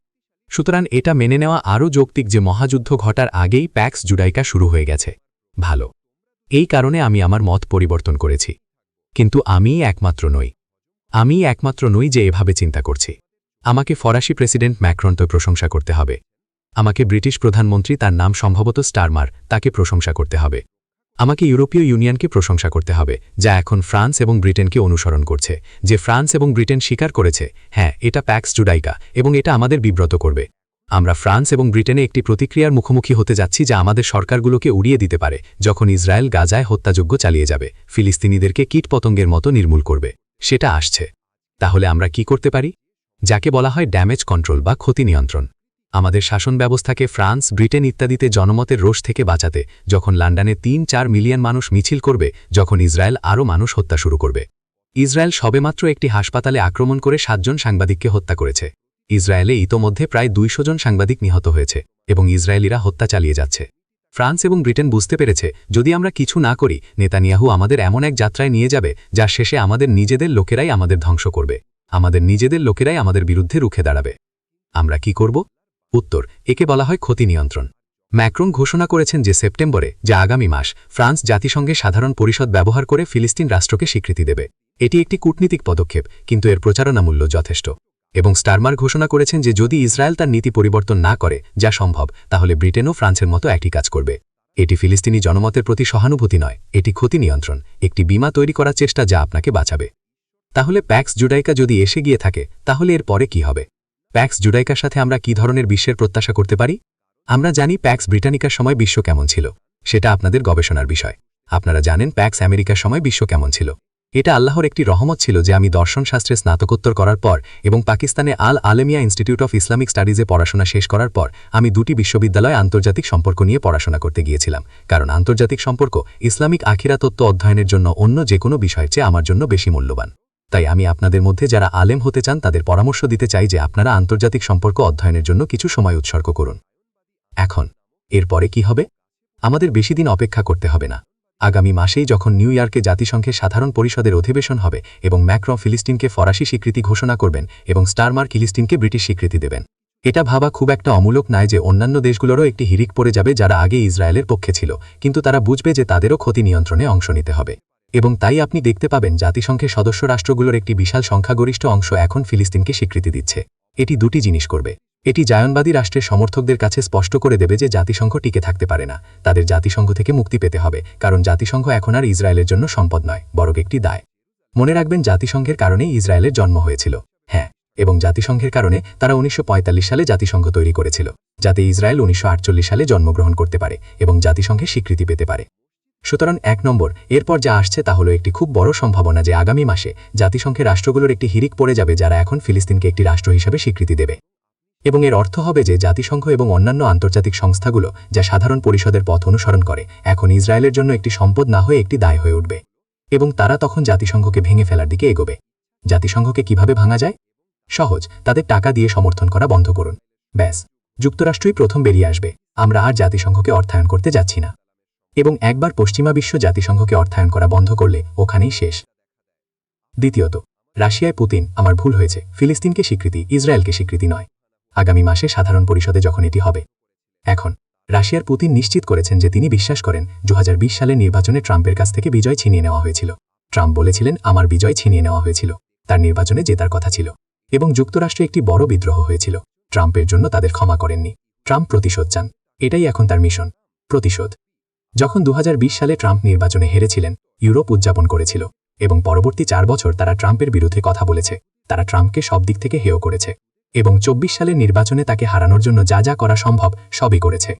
সুতরাং এটা মেনে নেওয়া আরও যৌক্তিক যে মহাযুদ্ধ ঘটার আগেই প্যাক্স জুডাইকা শুরু হয়ে গেছে। ভালো, এই কারণে আমি আমার মত পরিবর্তন করেছি। কিন্তু আমিই একমাত্র নই যে এভাবে চিন্তা করছি। আমাকে ফরাসি প্রেসিডেন্ট ম্যাক্রনকে প্রশংসা করতে হবে। আমাকে ব্রিটিশ প্রধানমন্ত্রী, তার নাম সম্ভবত স্টারমার, তাকে প্রশংসা করতে হবে। আমাকে ইউরোপীয় ইউনিয়নকে প্রশংসা করতে হবে, যা এখন ফ্রান্স এবং ব্রিটেনকে অনুসরণ করছে, যে ফ্রান্স এবং ব্রিটেন স্বীকার করেছে, হ্যাঁ এটা প্যাক্স জুডাইকা, এবং এটা আমাদের বিব্রত করবে। আমরা ফ্রান্স এবং ব্রিটেনে একটি প্রতিক্রিয়ার মুখোমুখি হতে যাচ্ছি যা আমাদের সরকারগুলোকে উড়িয়ে দিতে পারে যখন ইসরায়েল গাজায় হত্যাযজ্ঞ চালিয়ে যাবে, ফিলিস্তিনিদেরকে কীটপতঙ্গের মতো নির্মূল করবে। সেটা আসছে। তাহলে আমরা কি করতে পারি? যাকে বলা হয় ড্যামেজ কন্ট্রোল বা ক্ষতি নিয়ন্ত্রণ। আমাদের শাসন ব্যবস্থাকে ফ্রান্স ব্রিটেন ইত্যাদিতে জনমতের রোষ থেকে বাঁচাতে যখন লন্ডনে ৩-৪ মিলিয়ন মানুষ মিছিল করবে, যখন ইসরায়েল আরও মানুষ হত্যা শুরু করবে। ইসরায়েল সবেমাত্র একটি হাসপাতালে আক্রমণ করে ৭ জন সাংবাদিককে হত্যা করেছে। ইসরায়েলে ইতোমধ্যে প্রায় ২০০ জন সাংবাদিক নিহত হয়েছে এবং ইসরায়েলিরা হত্যা চালিয়ে যাচ্ছে। ফ্রান্স এবং ব্রিটেন বুঝতে পেরেছে, যদি আমরা কিছু না করি, নেতানিয়াহু আমাদের এমন এক যাত্রায় নিয়ে যাবে যার শেষে আমাদের নিজেদের লোকেরাই আমাদের ধ্বংস করবে, আমাদের নিজেদের লোকেরাই আমাদের বিরুদ্ধে রুখে দাঁড়াবে। আমরা কি করব? উত্তর, একে বলা হয় ক্ষতি নিয়ন্ত্রণ। ম্যাক্রন ঘোষণা করেছেন যে সেপ্টেম্বরে, যা আগামী মাস, ফ্রান্স জাতিসংঘে সাধারণ পরিষদ ব্যবহার করে ফিলিস্তিন রাষ্ট্রকে স্বীকৃতি দেবে। এটি একটি কূটনীতিক পদক্ষেপ, কিন্তু এর প্রচারণা মূল্য যথেষ্ট। এবং স্টারমার ঘোষণা করেছেন যে যদি ইসরায়েল তার নীতি পরিবর্তন না করে, যা সম্ভব, তাহলে ব্রিটেনও ফ্রান্সের মতো একই কাজ করবে। এটি ফিলিস্তিনি জনমতের প্রতি সহানুভূতি নয়, এটি ক্ষতি নিয়ন্ত্রণ, একটি বীমা তৈরি করার চেষ্টা যা আপনাকে বাঁচাবে। তাহলে প্যাক্স জুডাইকা যদি এসে গিয়ে থাকে, তাহলে এর পরে কি হবে? প্যাক্স জুডাইকার সাথে আমরা কি ধরনের বিশ্বের প্রত্যাশা করতে পারি? আমরা জানি প্যাক্স ব্রিটানিকার সময় বিশ্ব কেমন ছিল, সেটা আপনাদের গবেষণার বিষয়। আপনারা জানেন প্যাক্স আমেরিকার সময় বিশ্ব কেমন ছিল। এটা আল্লাহর একটি রহমত ছিল যে আমি দর্শনশাস্ত্রে স্নাতকোত্তর করার পর এবং পাকিস্তানে আল আলেমিয়া ইনস্টিটিউট অফ ইসলামিক স্টাডিজে পড়াশোনা শেষ করার পর আমি 2টি বিশ্ববিদ্যালয়ে আন্তর্জাতিক সম্পর্ক নিয়ে পড়াশোনা করতে গিয়েছিলাম, কারণ আন্তর্জাতিক সম্পর্ক ইসলামিক আখিরা তত্ত্ব অধ্যয়নের জন্য অন্য যে কোনো বিষয়ের চেয়ে আমার জন্য বেশি মূল্যবান। তাই আমি আপনাদের মধ্যে যারা আলেম হতে চান তাদের পরামর্শ দিতে চাই যে আপনারা আন্তর্জাতিক সম্পর্ক অধ্যয়নের জন্য কিছু সময় উৎসর্গ করুন। এখন এরপরে কি হবে? আমাদের বেশি দিন অপেক্ষা করতে হবে না। আগামী মাসেই যখন নিউ ইয়র্কে জাতিসংঘের সাধারণ পরিষদের অধিবেশন হবে এবং ম্যাক্রন ফিলিস্তিনকে ফরাসি স্বীকৃতি ঘোষণা করবেন এবং স্টারমার ফিলিস্তিনকে ব্রিটিশ স্বীকৃতি দেবেন, এটা ভাবা খুব একটা অমূলক নয় যে অন্যান্য দেশগুলোরও একটি হিরিক পড়ে যাবে যারা আগে ইসরায়েলের পক্ষে ছিল, কিন্তু তারা বুঝবে যে তাদেরও ক্ষতি নিয়ন্ত্রণে অংশ নিতে হবে। এবং তাই আপনি দেখতে পাবেন জাতিসংঘের সদস্য রাষ্ট্রগুলোর একটি বিশাল সংখ্যাগরিষ্ঠ অংশ এখন ফিলিস্তিনকে স্বীকৃতি দিচ্ছে। এটি 2টি জিনিস করবে। এটি জায়নবাদী রাষ্ট্রের সমর্থকদের কাছে স্পষ্ট করে দেবে যে জাতিসংঘ টিকে থাকতে পারে না, তাদের জাতিসংঘ থেকে মুক্তি পেতে হবে, কারণ জাতিসংঘ এখন আর ইসরায়েলের জন্য সম্পদ নয়, বরং একটি দায়। মনে রাখবেন জাতিসংঘের কারণেই ইসরায়েলের জন্ম হয়েছিল। হ্যাঁ, এবং জাতিসংঘের কারণে তারা 1945 সালে জাতিসংঘ তৈরি করেছিল, যাতে ইসরায়েল 1948 সালে জন্মগ্রহণ করতে পারে এবং জাতিসংঘের স্বীকৃতি পেতে পারে। সুতরাং 1 নম্বর, এরপর যা আসছে তা হলো একটি খুব বড় সম্ভাবনা যে আগামী মাসে জাতিসংঘের রাষ্ট্রগুলোর একটি হিরিক পড়ে যাবে যারা এখন ফিলিস্তিনকে একটি রাষ্ট্র হিসাবে স্বীকৃতি দেবে। এবং এর অর্থ হবে যে জাতিসংঘ এবং অন্যান্য আন্তর্জাতিক সংস্থাগুলো যা সাধারণ পরিষদের পথ অনুসরণ করে, এখন ইসরায়েলের জন্য একটি সম্পদ না হয়ে একটি দায় হয়ে উঠবে এবং তারা তখন জাতিসংঘকে ভেঙে ফেলার দিকে এগোবে। জাতিসংঘকে কিভাবে ভাঙা যায়? সহজ, তাদের টাকা দিয়ে সমর্থন করা বন্ধ করুন। ব্যাস, যুক্তরাষ্ট্রই প্রথম বেরিয়ে আসবে, আমরা আর জাতিসংঘকে অর্থায়ন করতে যাচ্ছি না। এবং একবার পশ্চিমা বিশ্ব জাতিসংঘকে অর্থায়ন করা বন্ধ করলে ওখানেই শেষ। দ্বিতীয়ত, রাশিয়ায় পুতিন, আমার ভুল হয়েছে, ফিলিস্তিনকে স্বীকৃতি, ইসরায়েলকে স্বীকৃতি নয়। আগামী মাসে সাধারণ পরিষদে যখন এটি হবে। এখন রাশিয়ার পুতিন নিশ্চিত করেছেন যে তিনি বিশ্বাস করেন 2020 সালের নির্বাচনে ট্রাম্পের কাছ থেকে বিজয় ছিনিয়ে নেওয়া হয়েছিল। ট্রাম্প বলেছিলেন আমার বিজয় ছিনিয়ে নেওয়া হয়েছিল, তার নির্বাচনে জেতার কথা ছিল এবং যুক্তরাষ্ট্রে একটি বড় বিদ্রোহ হয়েছিল। ট্রাম্পের জন্য তাদের ক্ষমা করেননি। ট্রাম্প প্রতিশোধ চান, এটাই এখন তার মিশন, প্রতিশোধ। যখন 2020 সালে ট্রাম্প নির্বাচনে হেরেছিলেন, ইউরোপ উদযাপন করেছিল এবং পরবর্তী 4 বছর তারা ট্রাম্পের বিরুদ্ধে কথা বলেছে, তারা ট্রাম্পকে সব দিক থেকে হেয় করেছে এবং 24 সালের নির্বাচনে তাকে হারানোর জন্য যা যা করা সম্ভব সবই করেছে।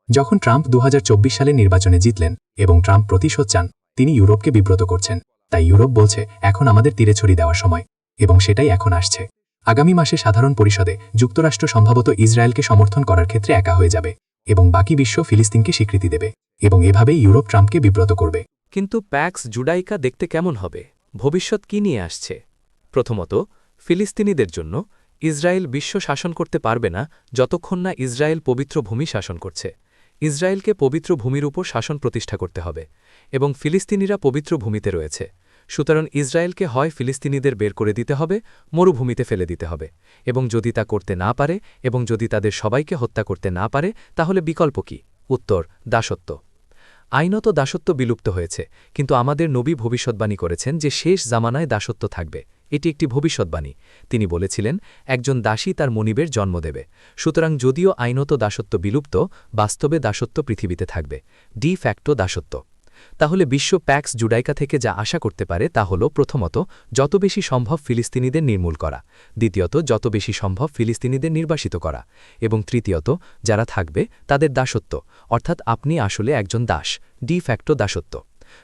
যখন ট্রাম্প 2024 সালের নির্বাচনে জিতলেন এবং ট্রাম্প প্রতিশোধ চান, তিনি ইউরোপকে বিব্রত করছেন। তাই ইউরোপ বলছে এখন আমাদের তীরে ছড়ি দেওয়ার সময়, এবং সেটাই এখন আসছে। আগামী মাসে সাধারণ পরিষদে যুক্তরাষ্ট্র সম্ভবত ইসরায়েলকে সমর্থন করার ক্ষেত্রে একা হয়ে যাবে এবং বাকি বিশ্ব ফিলিস্তিনকে স্বীকৃতি দেবে এবং এভাবেই ইউরোপ ট্রাম্পকে বিব্রত করবে। কিন্তু প্যাক্স জুডাইকা দেখতে কেমন হবে? ভবিষ্যৎ কি নিয়ে আসছে? প্রথমত, ফিলিস্তিনিদের জন্য ইসরায়েল বিশ্ব শাসন করতে পারবে না যতক্ষণ না ইসরায়েল পবিত্র ভূমি শাসন করছে। ইসরায়েলকে পবিত্র ভূমির উপর শাসন প্রতিষ্ঠা করতে হবে এবং ফিলিস্তিনিরা পবিত্র ভূমিতে রয়েছে। সুতরাং ইসরায়েলকে হয় ফিলিস্তিনিদের বের করে দিতে হবে, মরুভূমিতে ফেলে দিতে হবে, এবং যদি তা করতে না পারে এবং যদি তাদের সবাইকে হত্যা করতে না পারে তাহলে বিকল্প কি? উত্তর, দাসত্ব। আইনত দাসত্ব বিলুপ্ত হয়েছে, কিন্তু আমাদের নবী ভবিষ্যদ্বাণী করেছেন যে শেষ জামানায় দাসত্ব থাকবে। এটি একটি ভবিষ্যদ্বাণী। তিনি বলেছিলেন একজন দাসী তার মনিবের জন্ম দেবে। সুতরাং যদিও আইনত দাসত্ব বিলুপ্ত, বাস্তবে দাসত্ব পৃথিবীতে থাকবে, ডি ফ্যাক্টো দাসত্ব। তাহলে বিশ্ব প্যাক্স জুডাইকা থেকে যা আশা করতে পারে তা হল প্রথমত যত বেশি সম্ভব ফিলিস্তিনিদের নির্মূল করা, দ্বিতীয়ত যত বেশি সম্ভব ফিলিস্তিনিদের নির্বাসিত করা, এবং তৃতীয়ত যারা থাকবে তাদের দাসত্ব, অর্থাৎ আপনি আসলে একজন দাস, ডি ফ্যাক্টো দাসত্ব।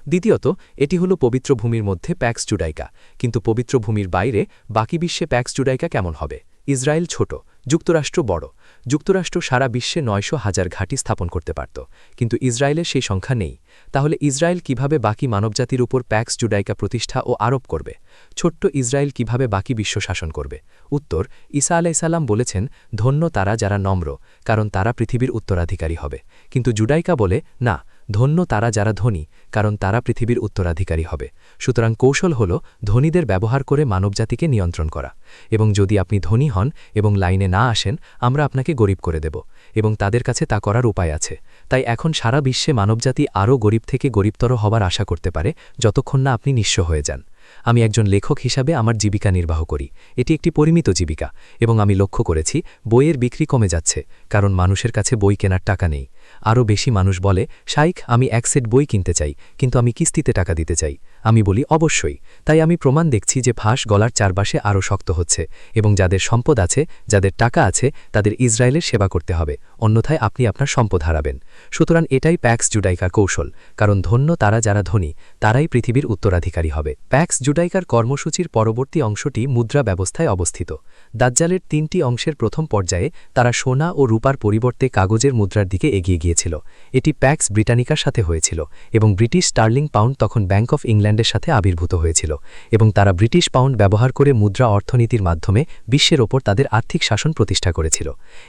দ্বিতীয়ত, এটি হল পবিত্র ভূমির মধ্যে প্যাক্স জুডাইকা, কিন্তু পবিত্র ভূমির বাইরে বাকি বিশ্বে প্যাক্স জুডাইকা কেমন হবে? ইসরায়েল ছোট, যুক্তরাষ্ট্র বড়, যুক্তরাষ্ট্র সারা বিশ্বে 900,000 ঘাঁটি স্থাপন করতে পারত, কিন্তু ইসরায়েলের সেই সংখ্যা নেই। তাহলে ইসরায়েল কিভাবে বাকি মানবজাতির উপর প্যাক্স জুডাইকা প্রতিষ্ঠা ও আরোপ করবে? ছোট্ট ইসরায়েল কিভাবে বাকি বিশ্ব শাসন করবে? উত্তর, ঈসা আলাইসাল্লাম বলেছেন, ধন্য তারা যারা নম্র, কারণ তারা পৃথিবীর উত্তরাধিকারী হবে। কিন্তু জুডাইকা বলে, না, ধন্য তারা যারা ধনী, কারণ তারা পৃথিবীর উত্তরাধিকারী হবে। সুতরাং কৌশল হল ধনীদের ব্যবহার করে মানবজাতিকে নিয়ন্ত্রণ করা। এবং যদি আপনি ধনী হন এবং লাইনে না আসেন, আমরা আপনাকে গরিব করে দেব, এবং তাদের কাছে তা করার উপায় আছে। তাই এখন সারা বিশ্বে মানবজাতি আরও গরিব থেকে গরিবতর হবার আশা করতে পারে, যতক্ষণ না আপনি নিঃস্ব হয়ে যান। আমি একজন লেখক হিসাবে আমার জীবিকা নির্বাহ করি। এটি একটি পরিমিত জীবিকা, এবং আমি লক্ষ্য করেছি বইয়ের বিক্রি কমে যাচ্ছে, কারণ মানুষের কাছে বই কেনার টাকা নেই। আরও বেশি মানুষ বলে, শাইখ, আমি এক সেট বই কিনতে চাই, কিন্তু আমি কিস্তিতে টাকা দিতে চাই। আমি বলি, অবশ্যই। তাই আমি প্রমাণ দেখছি যে ফাঁস গলার চারপাশে আরও শক্ত হচ্ছে, এবং যাদের সম্পদ আছে, যাদের টাকা আছে, তাদের ইসরায়েলের সেবা করতে হবে, অন্যথায় আপনি আপনার সম্পদ হারাবেন। সুতরাং এটাই প্যাক্স জুডাইকার কৌশল, কারণ ধন্য তারা যারা ধনী, তারাই পৃথিবীর উত্তরাধিকারী হবে। প্যাক্স জুডাইকার কর্মসূচির পরবর্তী অংশটি মুদ্রা ব্যবস্থায় অবস্থিত। দাজ্জালের 3টি অংশের প্রথম পর্যায়ে তারা সোনা ও রূপার পরিবর্তে কাগজের মুদ্রার দিকে এগিয়ে গিয়েছিল। এটি প্যাক্স ব্রিটানিকার সাথে হয়েছিল, এবং ব্রিটিশ স্টার্লিং পাউন্ড তখন ব্যাংক অফ ইংল্যান্ডের সাথে আবির্ভূত হয়েছিল, এবং তারা ব্রিটিশ পাউন্ড ব্যবহার করে মুদ্রা অর্থনীতির মাধ্যমে বিশ্বের ওপর তাদের আর্থিক শাসন প্রতিষ্ঠা করেছিল।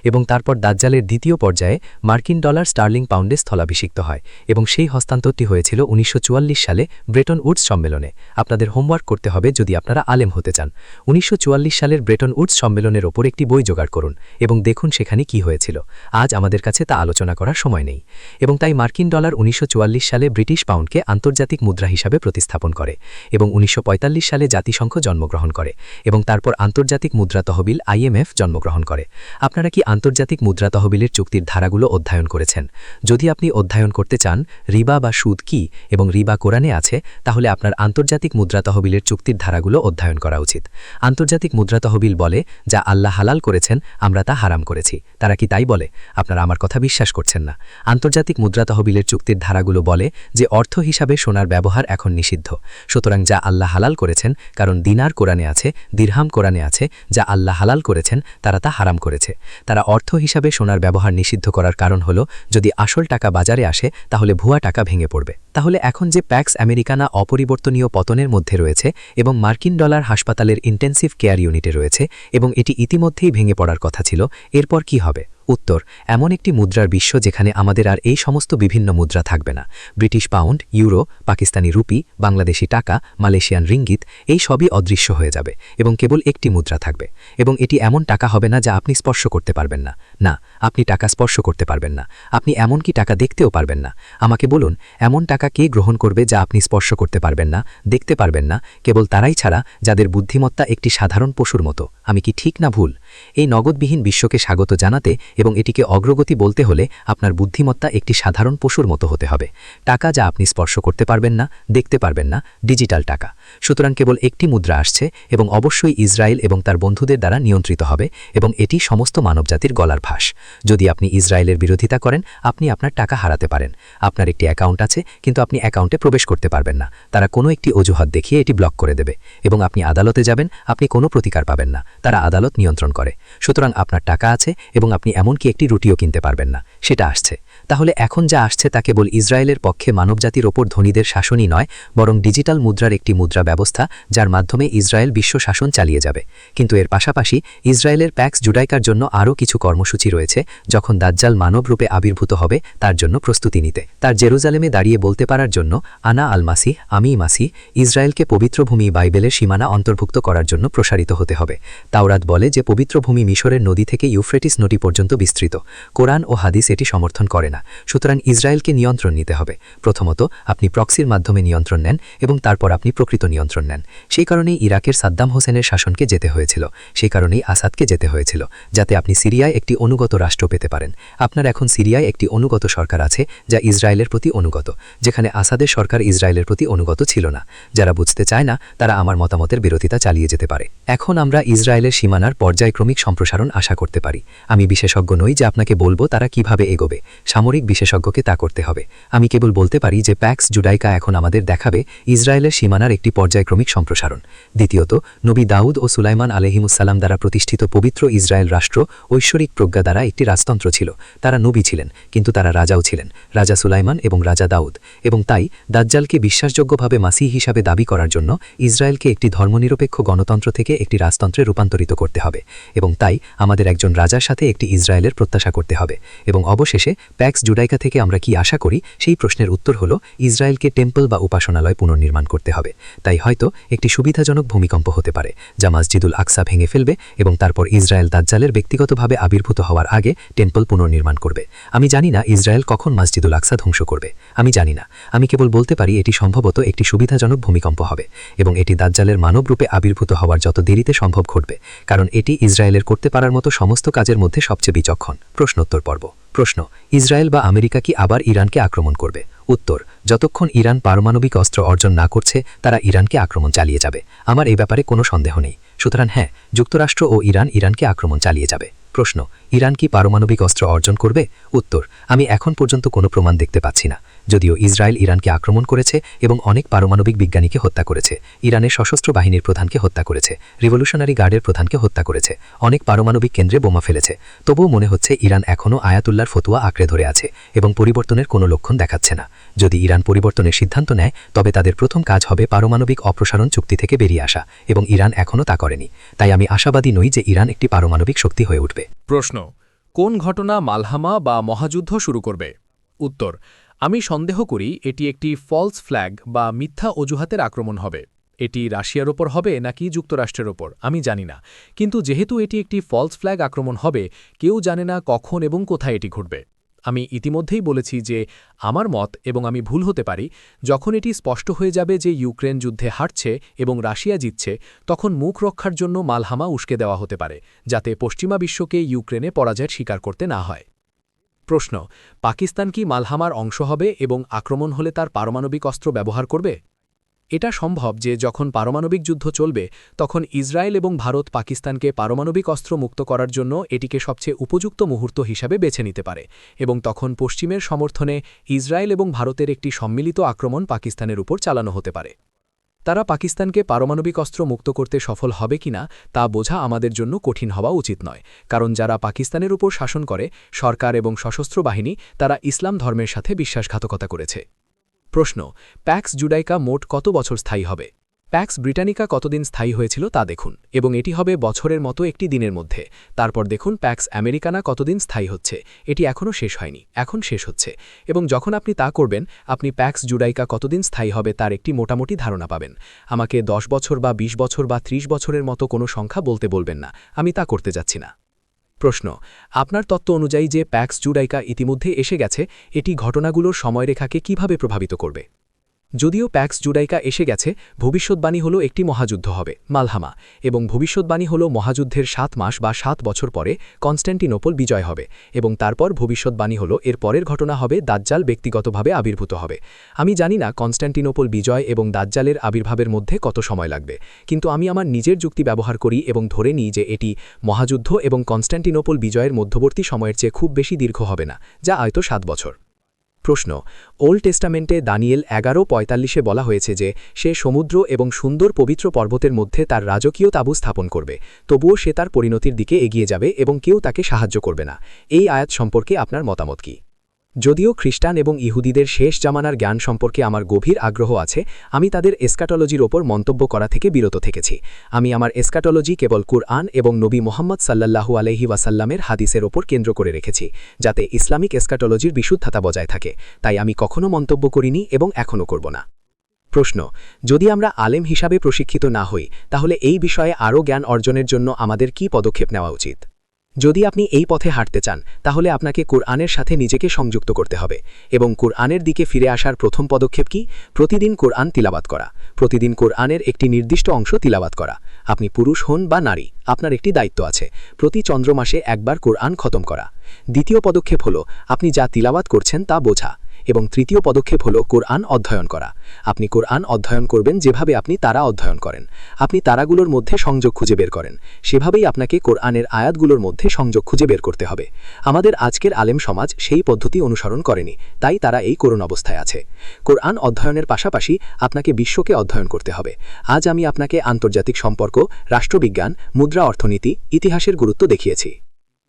এবং তারপর দাজ্জালের দ্বিতীয় পর্যায়ে মার্কিন ডলার স্টার্লিং পাউন্ডে স্থলাভিষিক্ত হয়, এবং সেই হস্তান্তরটি হয়েছিল 1944 সালে ব্রেটন উডস সম্মেলনে। আপনাদের হোমওয়ার্ক করতে হবে যদি আপনারা আলেম হতে চান। 1944 সালের ব্রেটন উডস সম্মেলনের ওপর একটি বই জোগাড় করুন এবং দেখুন সেখানে কি হয়েছিল। আজ আমাদের কাছে তা আলোচনা করার সময় নেই। এবং তাই মার্কিন ডলার 1944 সালে ব্রিটিশ পাউন্ডকে আন্তর্জাতিক মুদ্রা হিসাবে প্রতিস্থাপন করে, এবং 1945 সালে জাতিসংঘ জন্মগ্রহণ করে, এবং তারপর আন্তর্জাতিক মুদ্রা তহবিল IMF জন্মগ্রহণ করে। আপনারা কি আন্তর্জাতিক মুদ্রা তহবিলের চুক্তির ধারাগুলো অধ্যয়ন করেছেন? যদি আপনি অধ্যয়ন করতে চান রিবা বা সুদ কি এবং রিবা কোরআনে আছে, তাহলে আপনার আন্তর্জাতিক মুদ্রা তহবিলের চুক্তির ধারাগুলো অধ্যয়ন করা উচিত। আন্তর্জাতিক মুদ্রা তহবিল বলে, যা আল্লাহ হালাল করেছেন আমরা তা হারাম করেছি। তারা কি তাই বলে? আপনারা আমার কথা বিশ্বাস করছেন না। আন্তর্জাতিক মুদ্রা তহবিলের চুক্তির ধারাগুলো বলে যে অর্থ হিসাবে সোনার ব্যবহার এখন নিষিদ্ধ। সুতরাং যা আল্লাহ হালাল করেছেন, কারণ দিনার কোরআনে আছে, দিরহাম কোরআনে আছে, যা আল্লাহ হালাল করেছেন তারা তা হারাম করেছে। তারা অর্থ হিসাবে সোনার ব্যবহার নিষিদ্ধ করার কারণ হলো, যদি আসল টাকা বাজারে আসে তাহলে ভুয়া টাকা ভেঙে পড়বে। তাহলে এখন যে প্যাক্স আমেরিকানা অপরিবর্তনীয় পতনের মধ্যে রয়েছে এবং মার্কিন ডলার হাসপাতালের ইন্টেন্সিভ কেয়ার ইউনিটে রয়েছে, এবং এটি ইতিমধ্যেই ভেঙে পড়ার কথা ছিল, এরপর কি হবে? উত্তর, এমন একটি মুদ্রার বিশ্ব যেখানে আমাদের আর এই সমস্ত বিভিন্ন মুদ্রা থাকবে না। British pound, euro, Pakistani rupee, Bangladeshi টাকা, মালয়েশিয়ান রিঙ্গিত, এই সবই অদৃশ্য হয়ে যাবে, এবং কেবল একটি মুদ্রা থাকবে। এবং এটি এমন টাকা হবে না যা আপনি স্পর্শ করতে পারবেন না। না, আপনি টাকা স্পর্শ করতে পারবেন না। আপনি এমনকি টাকা দেখতেও পারবেন না। আমাকে বলুন, এমন টাকা কে গ্রহণ করবে যা আপনি স্পর্শ করতে পারবেন না, দেখতে পারবেন না? কেবল তারাই ছাড়া যাদের বুদ্ধিমত্তা একটি সাধারণ পশুর মতো। আমি কি ঠিক না ভুল? এই নগদবিহীন বিশ্বকে স্বাগত জানাতে এবং এটিকে অগ্রগতি বলতে হলে আপনার বুদ্ধিমত্তা একটি সাধারণ পশুর মতো হতে হবে। টাকা যা আপনি স্পর্শ করতে পারবেন না, দেখতে পারবেন না, ডিজিটাল টাকা। সুতরাং কেবল একটি মুদ্রা আসছে, এবং অবশ্যই ইসরায়েল এবং তার বন্ধুদের দ্বারা নিয়ন্ত্রিত হবে, এবং এটি সমস্ত মানবজাতির গলার ফাঁস। যদি আপনি ইসরায়েলের বিরোধিতা করেন, আপনি আপনার টাকা হারাতে পারেন। আপনার একটি অ্যাকাউন্ট আছে, কিন্তু আপনি অ্যাকাউন্টে প্রবেশ করতে পারবেন না। তারা কোনো একটি অজুহাত দেখিয়ে এটি ব্লক করে দেবে, এবং আপনি আদালতে যাবেন, আপনি কোনো প্রতিকার পাবেন না। তারা আদালত নিয়ন্ত্রণ করে। সুতরাং আপনার টাকা আছে, এবং আপনি এমনকি একটি রুটিও কিনতে পারবেন না। সেটা আসছে। তাহলে এখন যা আসছে তা কেবল ইসরায়েলের পক্ষে মানবজাতির ওপর ধনীদের শাসনই নয়, বরং ডিজিটাল মুদ্রার একটি মুদ্রা ব্যবস্থা, যার মাধ্যমে ইসরায়েল বিশ্ব শাসন চালিয়ে যাবে। কিন্তু এর পাশাপাশি ইসরায়েলের প্যাক্স জুডাইকার জন্য আরও কিছু কর্মসূচি রয়েছে। যখন দাজ্জাল মানব রূপে আবির্ভূত হবে, তার জন্য প্রস্তুতি নিতে, তার জেরুজালেমে দাঁড়িয়ে বলতে পারার জন্য, আনা আল মাসিহ, আমি মাসিহ, ইসরায়েলকে পবিত্র ভূমি বাইবেলের সীমানা অন্তর্ভুক্ত করার জন্য প্রসারিত হতে হবে। তাওরাত বলে যে পবিত্র ভূমি মিশরের নদী থেকে ইউফ্রেটিস নদী পর্যন্ত বিস্তৃত। কোরআন ও হাদিস এটি সমর্থন করে না। সুতরাং ইসরায়েলকে নিয়ন্ত্রণ নিতে হবে। প্রথমত আপনি প্রক্সির মাধ্যমে নিয়ন্ত্রণ নেন, এবং তারপর আপনি প্রকৃত নিয়ন্ত্রণ নেন। সেই কারণেই ইরাকের সাদ্দাম হোসেনের শাসনকে যেতে হয়েছিল, সেই কারণেই আসাদকে যেতে হয়েছিল, যাতে আপনি সিরিয়ায় একটি অনুগত রাষ্ট্র পেতে পারেন। আপনার এখন সিরিয়ায় একটি অনুগত সরকার আছে, যা ইসরায়েলের প্রতি অনুগত, যেখানে আসাদের সরকার ইসরায়েলের প্রতি অনুগত ছিল না। যারা বুঝতে চায় না, তারা আমার মতামতের বিরোধিতা চালিয়ে যেতে পারে। এখন আমরা ইসরায়েলের সীমানার পর্যায়ক্রমিক সম্প্রসারণ আশা করতে পারি। আমি বিশেষজ্ঞ নই যে আপনাকে বলবো তারা কিভাবে এগোবে। সামরিক সামরিক বিশেষজ্ঞকে তা করতে হবে। আমি কেবল বলতে পারি যে প্যাক্স জুডাইকা এখন আমাদের দেখাবে ইসরায়েলের সীমানার একটি পর্যায়ক্রমিক সম্প্রসারণ। দ্বিতীয়ত, নবী দাউদ ও সুলাইমান আলাইহিমুসসালাম দ্বারা প্রতিষ্ঠিত পবিত্র ইসরায়েল রাষ্ট্র ঐশ্বরিক প্রজ্ঞা দ্বারা একটি রাজতন্ত্র ছিল। তারা নবী ছিলেন, কিন্তু তারা রাজাও ছিলেন, রাজা সুলাইমান এবং রাজা দাউদ। এবং তাই দাজ্জালকে বিশ্বাসযোগ্যভাবে মাসিহ হিসাবে দাবি করার জন্য ইসরায়েলকে একটি ধর্মনিরপেক্ষ গণতন্ত্র থেকে একটি রাজতন্ত্রে রূপান্তরিত করতে হবে। এবং তাই আমাদের একজন রাজার সাথে একটি ইসরায়েলের প্রত্যাশা করতে হবে। এবং অবশেষে প্যাক্স জুডাইকা থেকে আমরা কি আশা করি, সেই প্রশ্নের উত্তর হল ইসরায়েলকে টেম্পল বা উপাসনালয় পুনর্নির্মাণ করতে হবে। তাই হয়তো একটি সুবিধাজনক ভূমিকম্প হতে পারে, যা মসজিদুল আকসা ভেঙে ফেলবে এবং তারপর ইসরায়েল দাজ্জালের ব্যক্তিগতভাবে আবির্ভূত হওয়ার আগে টেম্পল পুনর্নির্মাণ করবে। আমি জানি না ইসরায়েল কখন মসজিদুল আকসা ধ্বংস করবে, আমি জানি না। আমি কেবল বলতে পারি এটি সম্ভবত একটি সুবিধাজনক ভূমিকম্প হবে এবং এটি দাজ্জালের মানবরূপে আবির্ভূত হওয়ার যত দেরিতে সম্ভব ঘটবে, কারণ এটি ইসরায়েলের করতে পারার মতো সমস্ত কাজের মধ্যে সবচেয়ে বিচক্ষণ। প্রশ্নোত্তর পর্ব। প্রশ্ন: ইসরায়েল বা আমেরিকা কি আবার ইরানকে আক্রমণ করবে? উত্তর: যতক্ষণ ইরান পারমাণবিক অস্ত্র অর্জন না করছে, তারা ইরানকে আক্রমণ চালিয়ে যাবে। আমার এই ব্যাপারে কোনো সন্দেহ নেই। সুতরাং হ্যাঁ, যুক্তরাষ্ট্র ও ইরানকে আক্রমণ চালিয়ে যাবে। প্রশ্ন: ইরান কি পারমাণবিক অস্ত্র অর্জন করবে? উত্তর: আমি এখন পর্যন্ত কোনো প্রমাণ দেখতে পাচ্ছি না। যদিও ইসরায়েল ইরানকে আক্রমণ করেছে এবং অনেক পারমাণবিক বিজ্ঞানীকে হত্যা করেছে, ইরানের সশস্ত্র বাহিনীর প্রধানকে হত্যা করেছে, রিভলিউশনারি গার্ডের প্রধানকে হত্যা করেছে, অনেক পারমাণবিক কেন্দ্রে বোমা ফেলেছে, তবুও মনে হচ্ছে ইরান এখনও আয়াতুল্লাহর ফতোয়া আঁকড়ে ধরে আছে এবং পরিবর্তনের কোনো লক্ষণ দেখাচ্ছে না। যদি ইরান পরিবর্তনের সিদ্ধান্ত নেয়, তবে তাদের প্রথম কাজ হবে পারমাণবিক অপসারণ চুক্তি থেকে বেরিয়ে আসা, এবং ইরান এখনও তা করেনি। তাই আমি আশাবাদী নই যে ইরান একটি পারমাণবিক শক্তি হয়ে উঠবে। প্রশ্ন: কোন ঘটনা মালহামা বা মহাযুদ্ধ শুরু করবে? উত্তর: আমি সন্দেহ করি এটি একটি ফলস ফ্ল্যাগ বা মিথ্যা অজুহাতের আক্রমণ হবে। এটি রাশিয়ার ওপর হবে নাকি যুক্তরাষ্ট্রের ওপর আমি জানি না, কিন্তু যেহেতু এটি একটি ফলস ফ্ল্যাগ আক্রমণ হবে, কেউ জানে না কখন এবং কোথায় এটি ঘটবে। আমি ইতিমধ্যেই বলেছি যে আমার মত, এবং আমি ভুল হতে পারি, যখন এটি স্পষ্ট হয়ে যাবে যে ইউক্রেন যুদ্ধে হারছে এবং রাশিয়া জিতছে, তখন মুখ রক্ষার জন্য মালহামা উস্কে দেওয়া হতে পারে, যাতে পশ্চিমা বিশ্বকে ইউক্রেনে পরাজয়ের স্বীকার করতে না হয়। প্রশ্ন: পাকিস্তান কি মালহামার অংশ হবে এবং আক্রমণ হলে তার পারমাণবিক অস্ত্র ব্যবহার করবে? এটা সম্ভব যে যখন পারমাণবিক যুদ্ধ চলবে, তখন ইসরায়েল এবং ভারত পাকিস্তানকে পারমাণবিক অস্ত্র মুক্ত করার জন্য এটিকে সবচেয়ে উপযুক্ত মুহূর্ত হিসাবে বেছে নিতে পারে, এবং তখন পশ্চিমের সমর্থনে ইসরায়েল এবং ভারতের একটি সম্মিলিত আক্রমণ পাকিস্তানের উপর চালানো হতে পারে। তারা পাকিস্তানকে পারমাণবিক অস্ত্র মুক্ত করতে সফল হবে কিনা তা বোঝা আমাদের জন্য কঠিন হওয়া উচিত নয়, কারণ যারা পাকিস্তানের উপর শাসন করে, সরকার এবং সশস্ত্র বাহিনী, তারা ইসলাম ধর্মের সাথে বিশ্বাসঘাতকতা করেছে। প্রশ্ন: প্যাক্স জুডাইকা মোট কত বছর স্থায়ী হবে? প্যাক্স ব্রিটানিকা কতদিন স্থায়ী হয়েছিল তা দেখুন, এবং এটি হবে বছরের মতো একটি দিনের মধ্যে। তারপর দেখুন প্যাক্স আমেরিকানা কতদিন স্থায়ী হচ্ছে, এটি এখনও শেষ হয়নি, এখন শেষ হচ্ছে। এবং যখন আপনি তা করবেন, আপনি প্যাক্স জুডাইকা কতদিন স্থায়ী হবে তার একটি মোটামুটি ধারণা পাবেন। আমাকে 10 বছর বা 20 বছর বা 30 বছরের মতো কোনো সংখ্যা বলতে বলবেন না, আমি তা করতে যাচ্ছি না। প্রশ্ন: আপনার তত্ত্ব অনুযায়ী যে প্যাক্স জুডাইকা ইতিমধ্যে এসে গেছে, এটি ঘটনাগুলোর সময়রেখাকে কিভাবে প্রভাবিত করবে? যদিও প্যাক্স জুডাইকা এসে গেছে, ভবিষ্যৎবাণী হল একটি মহাযুদ্ধ হবে, মালহামা, এবং ভবিষ্যৎবাণী হল মহাযুদ্ধের 7 মাস বা 7 বছর পরে কনস্ট্যান্টিনোপল বিজয় হবে, এবং তারপর ভবিষ্যৎবাণী হল এর পরের ঘটনা হবে দাজ্জাল ব্যক্তিগতভাবে আবির্ভূত হবে। আমি জানি না কনস্ট্যান্টিনোপল বিজয় এবং দাজ্জালের আবির্ভাবের মধ্যে কত সময় লাগবে, কিন্তু আমি আমার নিজের যুক্তি ব্যবহার করি এবং ধরে নিই যে এটি মহাযুদ্ধ এবং কনস্ট্যান্টিনোপল বিজয়ের মধ্যবর্তী সময়ের চেয়ে খুব বেশি দীর্ঘ হবে না, যা হয়তো 7 বছর। প্রশ্ন: ওল্ড টেস্টামেন্টে দানিয়েল 11:45 বলা হয়েছে যে সে সমুদ্র এবং সুন্দর পবিত্র পর্বতের মধ্যে তার রাজকীয় তাঁবু স্থাপন করবে, তবুও সে তার পরিণতির দিকে এগিয়ে যাবে এবং কেউ তাকে সাহায্য করবে না। এই আয়াত সম্পর্কে আপনার মতামত কি? যদিও খ্রিস্টান এবং ইহুদিদের শেষ জামানার জ্ঞান সম্পর্কে আমার গভীর আগ্রহ আছে, আমি তাদের এসকাটলজির ওপর মন্তব্য করা থেকে বিরত থেকেছি। আমি আমার এসকাটলজি কেবল কুরআন এবং নবী মুহাম্মদ সাল্লাল্লাহু আলাইহি ওয়াসাল্লামের হাদিসের ওপর কেন্দ্র করে রেখেছি, যাতে ইসলামিক এসকাটলজির বিশুদ্ধতা বজায় থাকে। তাই আমি কখনও মন্তব্য করিনি এবং এখনও করব না। প্রশ্ন: যদি আমরা আলেম হিসাবে প্রশিক্ষিত না হই, তাহলে এই বিষয়ে আরও জ্ঞান অর্জনের জন্য আমাদের কী পদক্ষেপ নেওয়া উচিত? যদি আপনি এই পথে হাঁটতে চান, তাহলে আপনাকে কুরআনের সাথে নিজেকে সংযুক্ত করতে হবে, এবং কুরআনের দিকে ফিরে আসার প্রথম পদক্ষেপ কি? প্রতিদিন কুরআন তিলাওয়াত করা, প্রতিদিন কুরআনের একটি নির্দিষ্ট অংশ তিলাওয়াত করা। আপনি পুরুষ হন বা নারী, আপনার একটি দায়িত্ব আছে, প্রতি চন্দ্রমাসে একবার কুরআন খতম করা। দ্বিতীয় পদক্ষেপ হল আপনি যা তিলাওয়াত করছেন তা বোঝা, এবং তৃতীয় পদক্ষেপ হল কোরআন অধ্যয়ন করা। আপনি কোরআন অধ্যয়ন করবেন যেভাবে আপনি তারা অধ্যয়ন করেন। আপনি তারাগুলোর মধ্যে সংযোগ খুঁজে বের করেন, সেভাবেই আপনাকে কোরআনের আয়াতগুলোর মধ্যে সংযোগ খুঁজে বের করতে হবে। আমাদের আজকের আলেম সমাজ সেই পদ্ধতি অনুসরণ করেনি, তাই তারা এই করুণ অবস্থায় আছে। কোরআন অধ্যয়নের পাশাপাশি আপনাকে বিশ্বকে অধ্যয়ন করতে হবে। আজ আমি আপনাকে আন্তর্জাতিক সম্পর্ক, রাষ্ট্রবিজ্ঞান, মুদ্রা অর্থনীতি, ইতিহাসের গুরুত্ব দেখিয়েছি।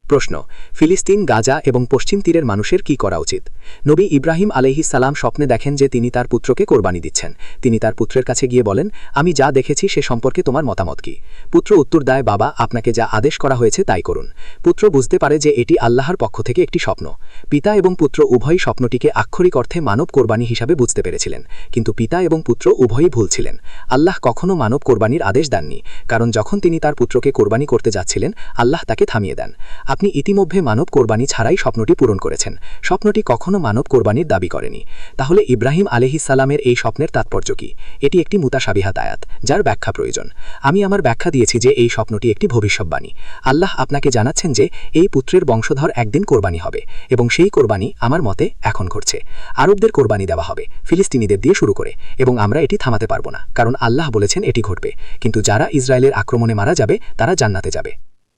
প্রশ্ন: ফিলিস্তিন, গাজা এবং পশ্চিম তীরের মানুষের কি করা উচিত? নবী ইব্রাহিম আলাইহিস সালাম স্বপ্নে দেখেন যে তিনি তার পুত্রকে কোরবানি দিচ্ছেন। তিনি তার পুত্রের কাছে গিয়ে বলেন, আমি যা দেখেছি সে সম্পর্কে তোমার মতামত কি? পুত্র উত্তর দেয়, বাবা, আপনাকে যা আদেশ করা হয়েছে তাই করুন। পুত্র বুঝতে পারে যে এটি আল্লাহর পক্ষ থেকে একটি স্বপ্ন। পিতা এবং পুত্র উভয়ই স্বপ্নটিকে আক্ষরিক অর্থে মানব কোরবানি হিসাবে বুঝতে পেরেছিলেন, কিন্তু পিতা এবং পুত্র উভয়ই ভুল ছিলেন। আল্লাহ কখনও মানব কোরবানির আদেশ দেননি, কারণ যখন তিনি তার পুত্রকে কোরবানি করতে যাচ্ছিলেন, আল্লাহ তাকে থামিয়ে দেন। আপনি ইতিমধ্যে মানব কোরবানি ছাড়াই স্বপ্নটি পূরণ করেছেন। স্বপ্নটি কখনও মানব কোরবানির দাবি করেনি। তাহলে ইব্রাহিম আলাইহিস সালামের এই স্বপ্নের তাৎপর্য কি? এটি একটি মুতাশাবিহাত আয়াত, যার ব্যাখ্যা প্রয়োজন। আমি আমার ব্যাখ্যা দিয়েছি যে এই স্বপ্নটি একটি ভবিষ্যৎবাণী। আল্লাহ আপনাকে জানাচ্ছেন যে এই পুত্রের বংশধর একদিন কোরবানি হবে, এবং সেই কোরবানি আমার মতে এখন ঘটছে। আরবদের কোরবানি দেওয়া হবে, ফিলিস্তিনিদের দিয়ে শুরু করে, এবং আমরা এটি থামাতে পারব না, কারণ আল্লাহ বলেছেন এটি ঘটবে। কিন্তু যারা ইসরায়েলের আক্রমণে মারা যাবে তারা জান্নাতে যাবে।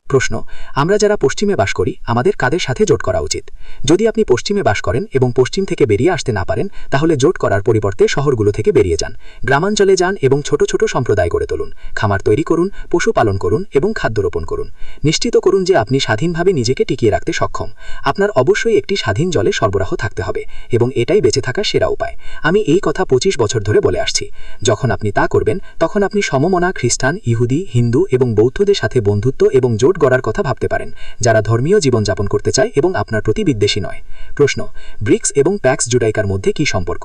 প্রশ্ন: আমরা যারা পশ্চিমে বাস করি, আমাদের কাদের সাথে জোট করা উচিত? যদি আপনি পশ্চিমে বাস করেন এবং পশ্চিম থেকে বেরিয়ে আসতে না পারেন, তাহলে জোট করার পরিবর্তে শহরগুলো থেকে বেরিয়ে যান, গ্রামাঞ্চলে যান এবং ছোট ছোট সম্প্রদায় গড়ে তুলুন। খামার তৈরি করুন, পশু পালন করুন এবং খাদ্য রোপণ করুন। নিশ্চিত করুন যে আপনি স্বাধীনভাবে নিজেকে টিকিয়ে রাখতে সক্ষম। আপনার অবশ্যই একটি স্বাধীন জলে সরবরাহ থাকতে হবে, এবং এটাই বেঁচে থাকার সেরা উপায়। আমি এই কথা 25 বছর ধরে বলে আসছি। যখন আপনি তা করবেন, তখন আপনি সমমনা খ্রিস্টান, ইহুদি, হিন্দু এবং বৌদ্ধদের সাথে বন্ধুত্ব এবং জোট গড়ার কথা ভাবতে পারেন, যারা ধর্মীয় জীবনযাপন করতে চায় এবং আপনার প্রতি বিদ্বেষী নয়। প্রশ্ন: ব্রিক্স এবং প্যাক্স জুডাইকার মধ্যে কি সম্পর্ক?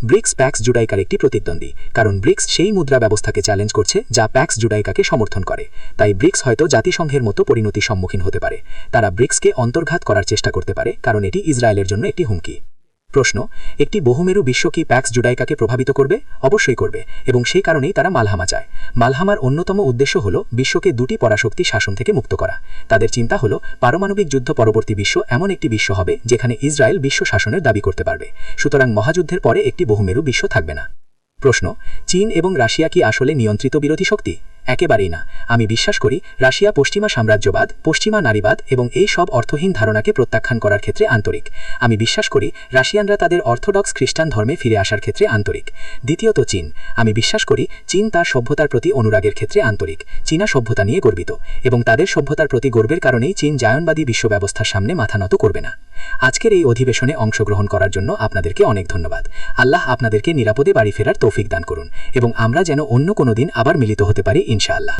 ব্রিক্স প্যাক্স জুডাইকার একটি প্রতিদ্বন্দ্বী, কারণ ব্রিক্স সেই মুদ্রা ব্যবস্থাকে চ্যালেঞ্জ করছে যা প্যাক্স জুডাইকাকে সমর্থন করে। তাই ব্রিক্স হয়তো জাতিসংঘের মতো পরিণতির সম্মুখীন হতে পারে। তারা ব্রিক্সকে অন্তর্ঘাত করার চেষ্টা করতে পারে, কারণ এটি ইসরায়েলের জন্য একটি হুমকি। প্রশ্ন: একটি বহুমেরু বিশ্ব কি প্যাক্স জুডাইকাকে প্রভাবিত করবে? অবশ্যই করবে, এবং সেই কারণেই তারা মালহামা চায়। মালহামার অন্যতম উদ্দেশ্য হল বিশ্বকে দুটি পরাশক্তি শাসন থেকে মুক্ত করা। তাদের চিন্তা হল পারমাণবিক যুদ্ধ পরবর্তী বিশ্ব এমন একটি বিশ্ব হবে যেখানে ইসরায়েল বিশ্ব শাসনের দাবি করতে পারবে। সুতরাং মহাযুদ্ধের পরে একটি বহুমেরু বিশ্ব থাকবে না। প্রশ্ন: চীন এবং রাশিয়া কি আসলে নিয়ন্ত্রিত বিরোধী শক্তি? একেবারেই না। আমি বিশ্বাস করি রাশিয়া পশ্চিমা সাম্রাজ্যবাদ, পশ্চিমা নারীবাদ এবং এই সব অর্থহীন ধারণাকে প্রত্যাখ্যান করার ক্ষেত্রে আন্তরিক। আমি বিশ্বাস করি রাশিয়ানরা তাদের অর্থোডক্স খ্রিস্টান ধর্মে ফিরে আসার ক্ষেত্রে আন্তরিক। দ্বিতীয়ত চীন। আমি বিশ্বাস করি চীন তার সভ্যতার প্রতি অনুরাগের ক্ষেত্রে আন্তরিক। চীনা সভ্যতা নিয়ে গর্বিত, এবং তাদের সভ্যতার প্রতি গর্বের কারণেই চীন জায়নবাদী বিশ্ব ব্যবস্থার সামনে মাথা নত করবে না। আজকের এই অধিবেশনে অংশগ্রহণ করার জন্য আপনাদেরকে অনেক ধন্যবাদ। আল্লাহ আপনাদেরকে নিরাপদে বাড়ি ফেরার তৌফিক দান করুন, এবং আমরা যেন অন্য কোনো দিন আবার মিলিত হতে পারি ইনশাআল্লাহ।